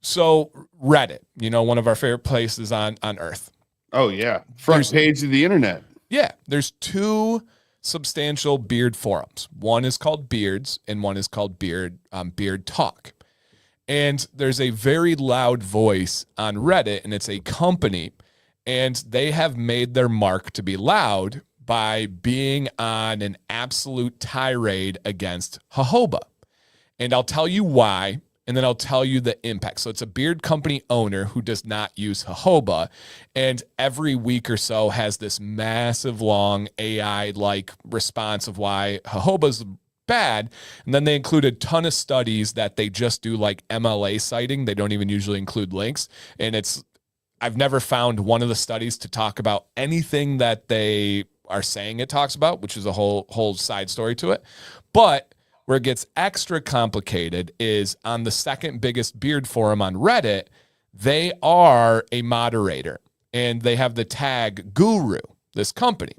So Reddit, you know, one of our favorite places on earth. Oh yeah. Front page of the internet. Yeah. There's two substantial beard forums. One is called Beards and one is called Beard Talk. And there's a very loud voice on Reddit, and it's a company, and they have made their mark to be loud by being on an absolute tirade against jojoba. And I'll tell you why, and then I'll tell you the impact. So it's a beard company owner who does not use jojoba, and every week or so has this massive long AI-like response of why jojoba's bad. And then they include a ton of studies that they just do like MLA citing. They don't even usually include links. And I've never found one of the studies to talk about anything that they are saying it talks about, which is a whole side story to it. But where it gets extra complicated is on the second biggest beard forum on Reddit, they are a moderator and they have the tag Guru, this company.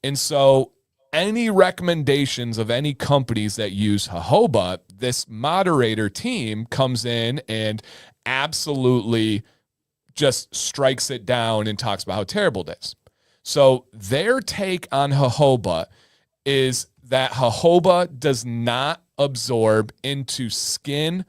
And so any recommendations of any companies that use jojoba, this moderator team comes in and absolutely just strikes it down and talks about how terrible it is. So their take on jojoba is that jojoba does not absorb into skin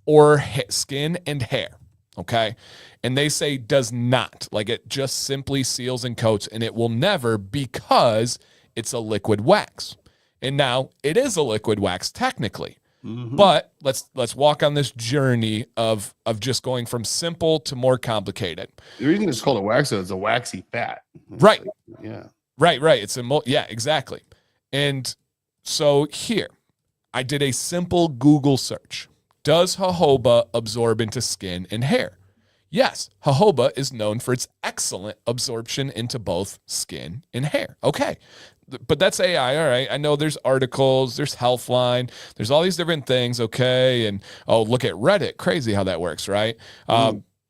or skin and hair, okay? And they say does not, like it just simply seals and coats, and it will never because it's a liquid wax. And now it is a liquid wax technically. But let's walk on this journey of just going from simple to more complicated. The reason it's called a wax is a waxy fat. Right. Yeah. Right. It's exactly. And so here, I did a simple Google search. Does jojoba absorb into skin and hair? Yes, jojoba is known for its excellent absorption into both skin and hair. Okay, but that's AI, all right. I know there's articles, there's Healthline, there's all these different things, okay? And, oh, look at Reddit. Crazy how that works, right?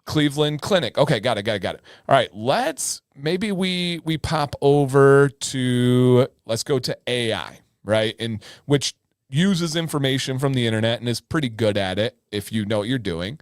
Cleveland Clinic. Okay, got it. All right, maybe we pop over to, let's go to AI, right? And which uses information from the internet and is pretty good at it if you know what you're doing.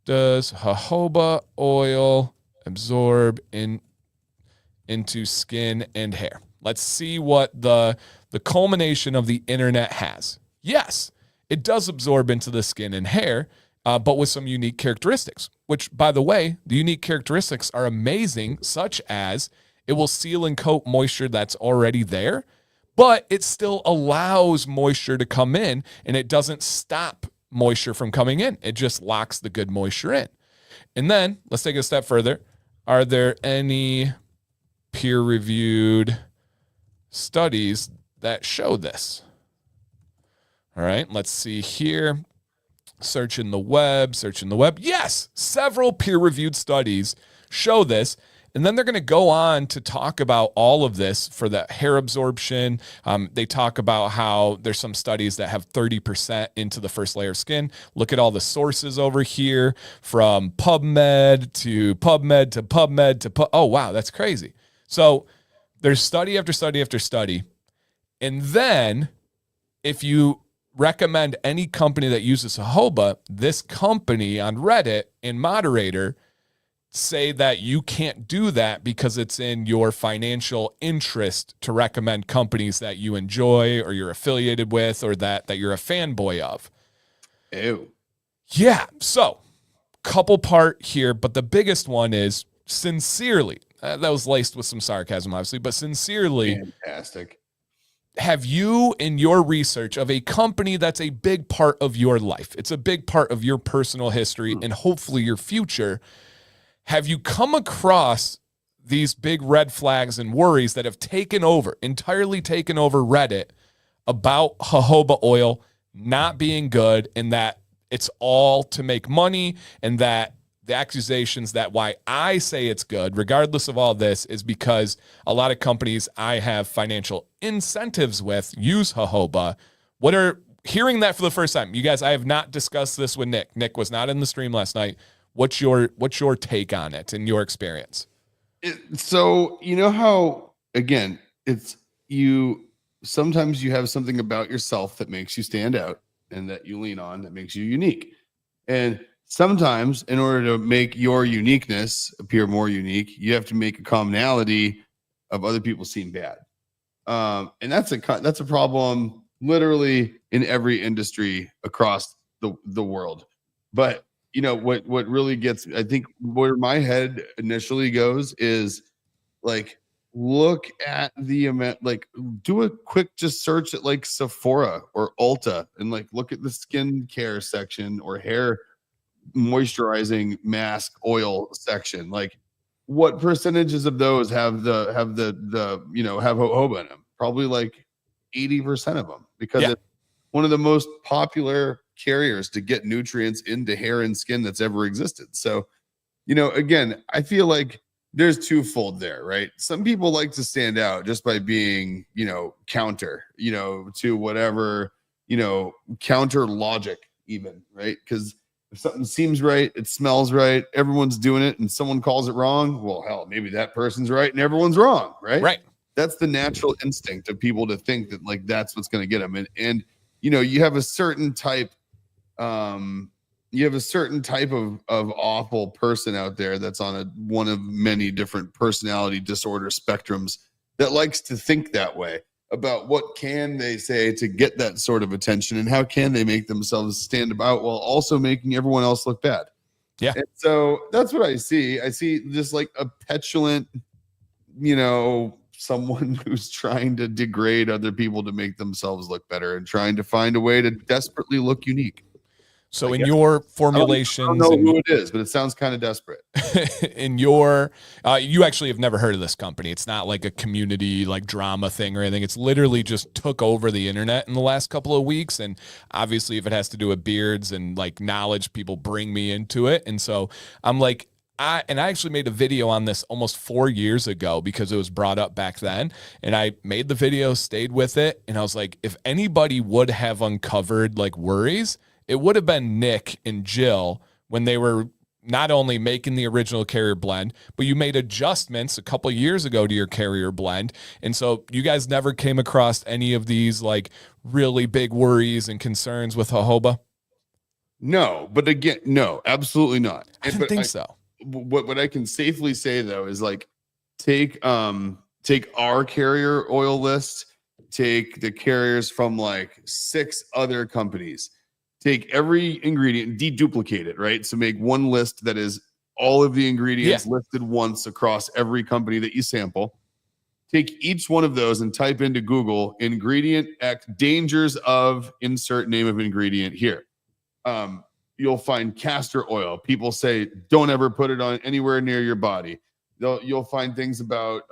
Does jojoba oil absorb into skin and hair? Let's see what the culmination of the internet has. Yes, it does absorb into the skin and hair, but with some unique characteristics, which, by the way, the unique characteristics are amazing, such as it will seal and coat moisture that's already there, but it still allows moisture to come in, and it doesn't stop moisture from coming in. It just locks the good moisture in. And then let's take it a step further. Are there any peer-reviewed studies that show this? All right, let's see here. Search in the web. Yes, several peer-reviewed studies show this. And then they're going to go on to talk about all of this for the hair absorption. They talk about how there's some studies that have 30% into the first layer of skin. Look at all the sources over here from PubMed to PubMed to PubMed to oh, wow, that's crazy. So there's study after study after study. And then if you recommend any company that uses jojoba, this company on Reddit and moderator say that you can't do that because it's in your financial interest to recommend companies that you enjoy or you're affiliated with or that you're a fanboy of. Ew. Yeah. So couple part here, but the biggest one is sincerely. That was laced with some sarcasm, obviously, but sincerely. Fantastic. have you, in your research of a company that's a big part of your life, it's a big part of your personal history and hopefully your future, have you come across these big red flags and worries that have entirely taken over Reddit about jojoba oil not being good, and that it's all to make money, and that the accusations that why I say it's good, regardless of all this, is because a lot of companies I have financial incentives with use jojoba? Hearing that for the first time? You guys, I have not discussed this with Nick. Nick was not in the stream last night. What's your take on it and your experience? So you know how, again, it's you sometimes you have something about yourself that makes you stand out and that you lean on that makes you unique. And sometimes in order to make your uniqueness appear more unique, you have to make a commonality of other people seem bad. And that's a problem literally in every industry across the world. But you know what really gets, I think, where my head initially goes is like, look at the amount, like do a quick just search at like Sephora or Ulta and like look at the skincare section or hair moisturizing mask oil section. Like what percentages of those have have jojoba in them? Probably like 80% of them, because it's one of the most popular carriers to get nutrients into hair and skin that's ever existed. So, again, I feel like there's twofold there, right? Some people like to stand out just by being, counter, to whatever, counter logic even, right? Because if something seems right, it smells right, everyone's doing it, and someone calls it wrong, well, hell, maybe that person's right and everyone's wrong, right? Right. That's the natural instinct of people to think that like that's what's going to get them. And you have a certain type of awful person out there that's on one of many different personality disorder spectrums that likes to think that way about what can they say to get that sort of attention and how can they make themselves stand about while also making everyone else look bad. Yeah. And so that's what I see. I see just like a petulant, someone who's trying to degrade other people to make themselves look better and trying to find a way to desperately look unique. So in your formulations, I don't know who it is, but it sounds kind of desperate. In your, you actually have never heard of this company. It's not like a community like drama thing or anything. It's literally just took over the internet in the last couple of weeks. And obviously if it has to do with beards and like knowledge, people bring me into it. And so I'm like, I actually made a video on this almost 4 years ago because it was brought up back then. And I made the video, stayed with it. And I was like, if anybody would have uncovered like worries, it would have been Nick and Jill when they were not only making the original carrier blend, but you made adjustments a couple of years ago to your carrier blend. And so you guys never came across any of these like really big worries and concerns with jojoba? No, but again, no, absolutely not. I didn't think so. What I can safely say though is like take our carrier oil list, take the carriers from like 6 other companies. Take every ingredient, deduplicate it, right? So make one list that is all of the ingredients listed once across every company that you sample. Take each one of those and type into Google ingredient X, dangers of insert name of ingredient here. You'll find castor oil. People say don't ever put it on anywhere near your body. You'll find things about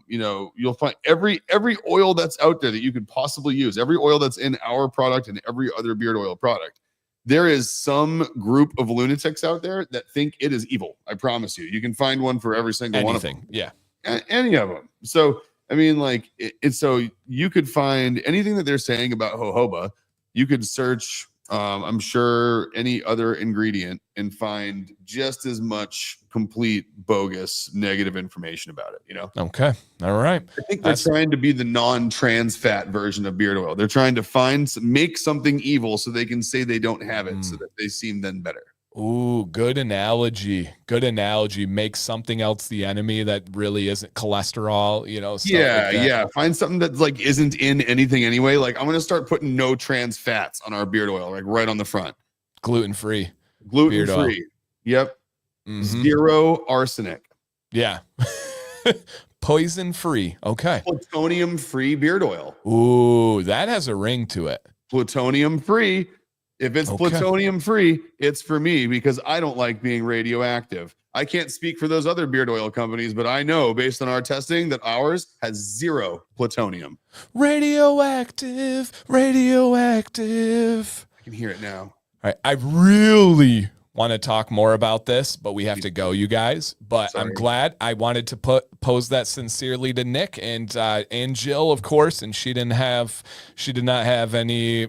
you'll find every oil that's out there that you could possibly use, every oil that's in our product and every other beard oil product. There is some group of lunatics out there that think it is evil. I promise you. You can find one for every single one of them. Yeah. Any of them. So I mean, like so you could find anything that they're saying about jojoba. You could search I'm sure any other ingredient and find just as much complete bogus negative information about it, Okay. All right. I think they're trying to be the non-trans fat version of beard oil. They're trying to make something evil so they can say they don't have it so that they seem then better. Ooh, good analogy. Good analogy. Make something else the enemy that really isn't cholesterol, stuff like that. Yeah. Find something that's like isn't in anything anyway. Like I'm gonna start putting no trans fats on our beard oil, like right on the front. Gluten-free. Gluten-free. Yep. Mm-hmm. 0 arsenic. Yeah. Poison free. Okay. Plutonium free beard oil. Ooh, that has a ring to it. Plutonium free. If it's Okay. plutonium free, it's for me because I don't like being radioactive. I can't speak for those other beard oil companies, but I know based on our testing that ours has 0 plutonium. Radioactive, radioactive. I can hear it now. All right. I really want to talk more about this, but we have to go, you guys. But Sorry. I'm glad. I wanted to pose that sincerely to Nick and Jill, of course, and she did not have any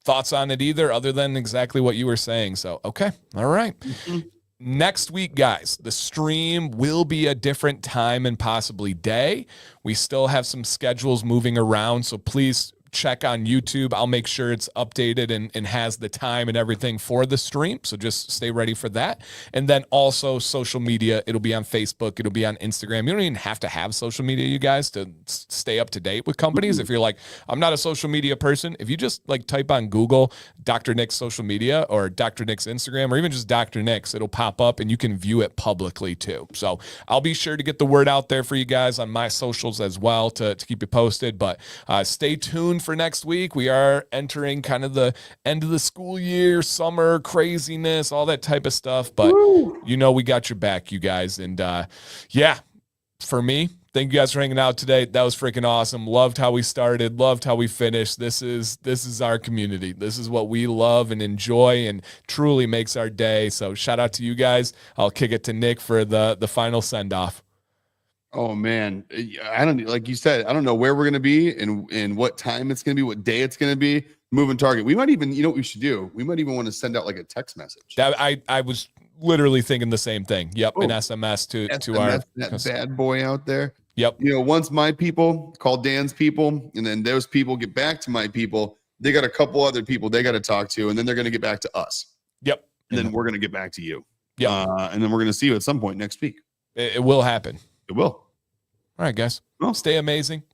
thoughts on it either, other than exactly what you were saying. So, okay. All right. Mm-hmm. Next week, guys, the stream will be a different time and possibly day. We still have some schedules moving around, so please check on YouTube. I'll make sure it's updated and has the time and everything for the stream. So just stay ready for that. And then also social media. It'll be on Facebook. It'll be on Instagram. You don't even have to have social media, you guys, to stay up to date with companies. If you're like, I'm not a social media person, if you just like type on Google Dr. Nick's social media or Dr. Nick's Instagram or even just Dr. Nick's, it'll pop up and you can view it publicly too. So I'll be sure to get the word out there for you guys on my socials as well to keep you posted. But stay tuned for next week. We are entering kind of the end of the school year, summer craziness, all that type of stuff. But you know, we got your back, you guys. And yeah, for me, thank you guys for hanging out today. That was freaking awesome. Loved how we started, loved how we finished. This is our community. This is what we love and enjoy and truly makes our day. So shout out to you guys. I'll kick it to Nick for the final send off. Oh man, I don't, like you said, I don't know where we're going to be and what time it's going to be, what day it's going to be. Moving target. We might even, you know what we should do? We might even want to send out like a text message. That I was literally thinking the same thing. Yep. An SMS to our that bad boy out there. Yep. You know, once my people call Dan's people and then those people get back to my people, they got a couple other people they got to talk to, and then they're going to get back to us. Yep. And then we're going to get back to you. Yep. And then we're going to see you at some point next week. It will happen. It will. All right, guys. Well, stay amazing.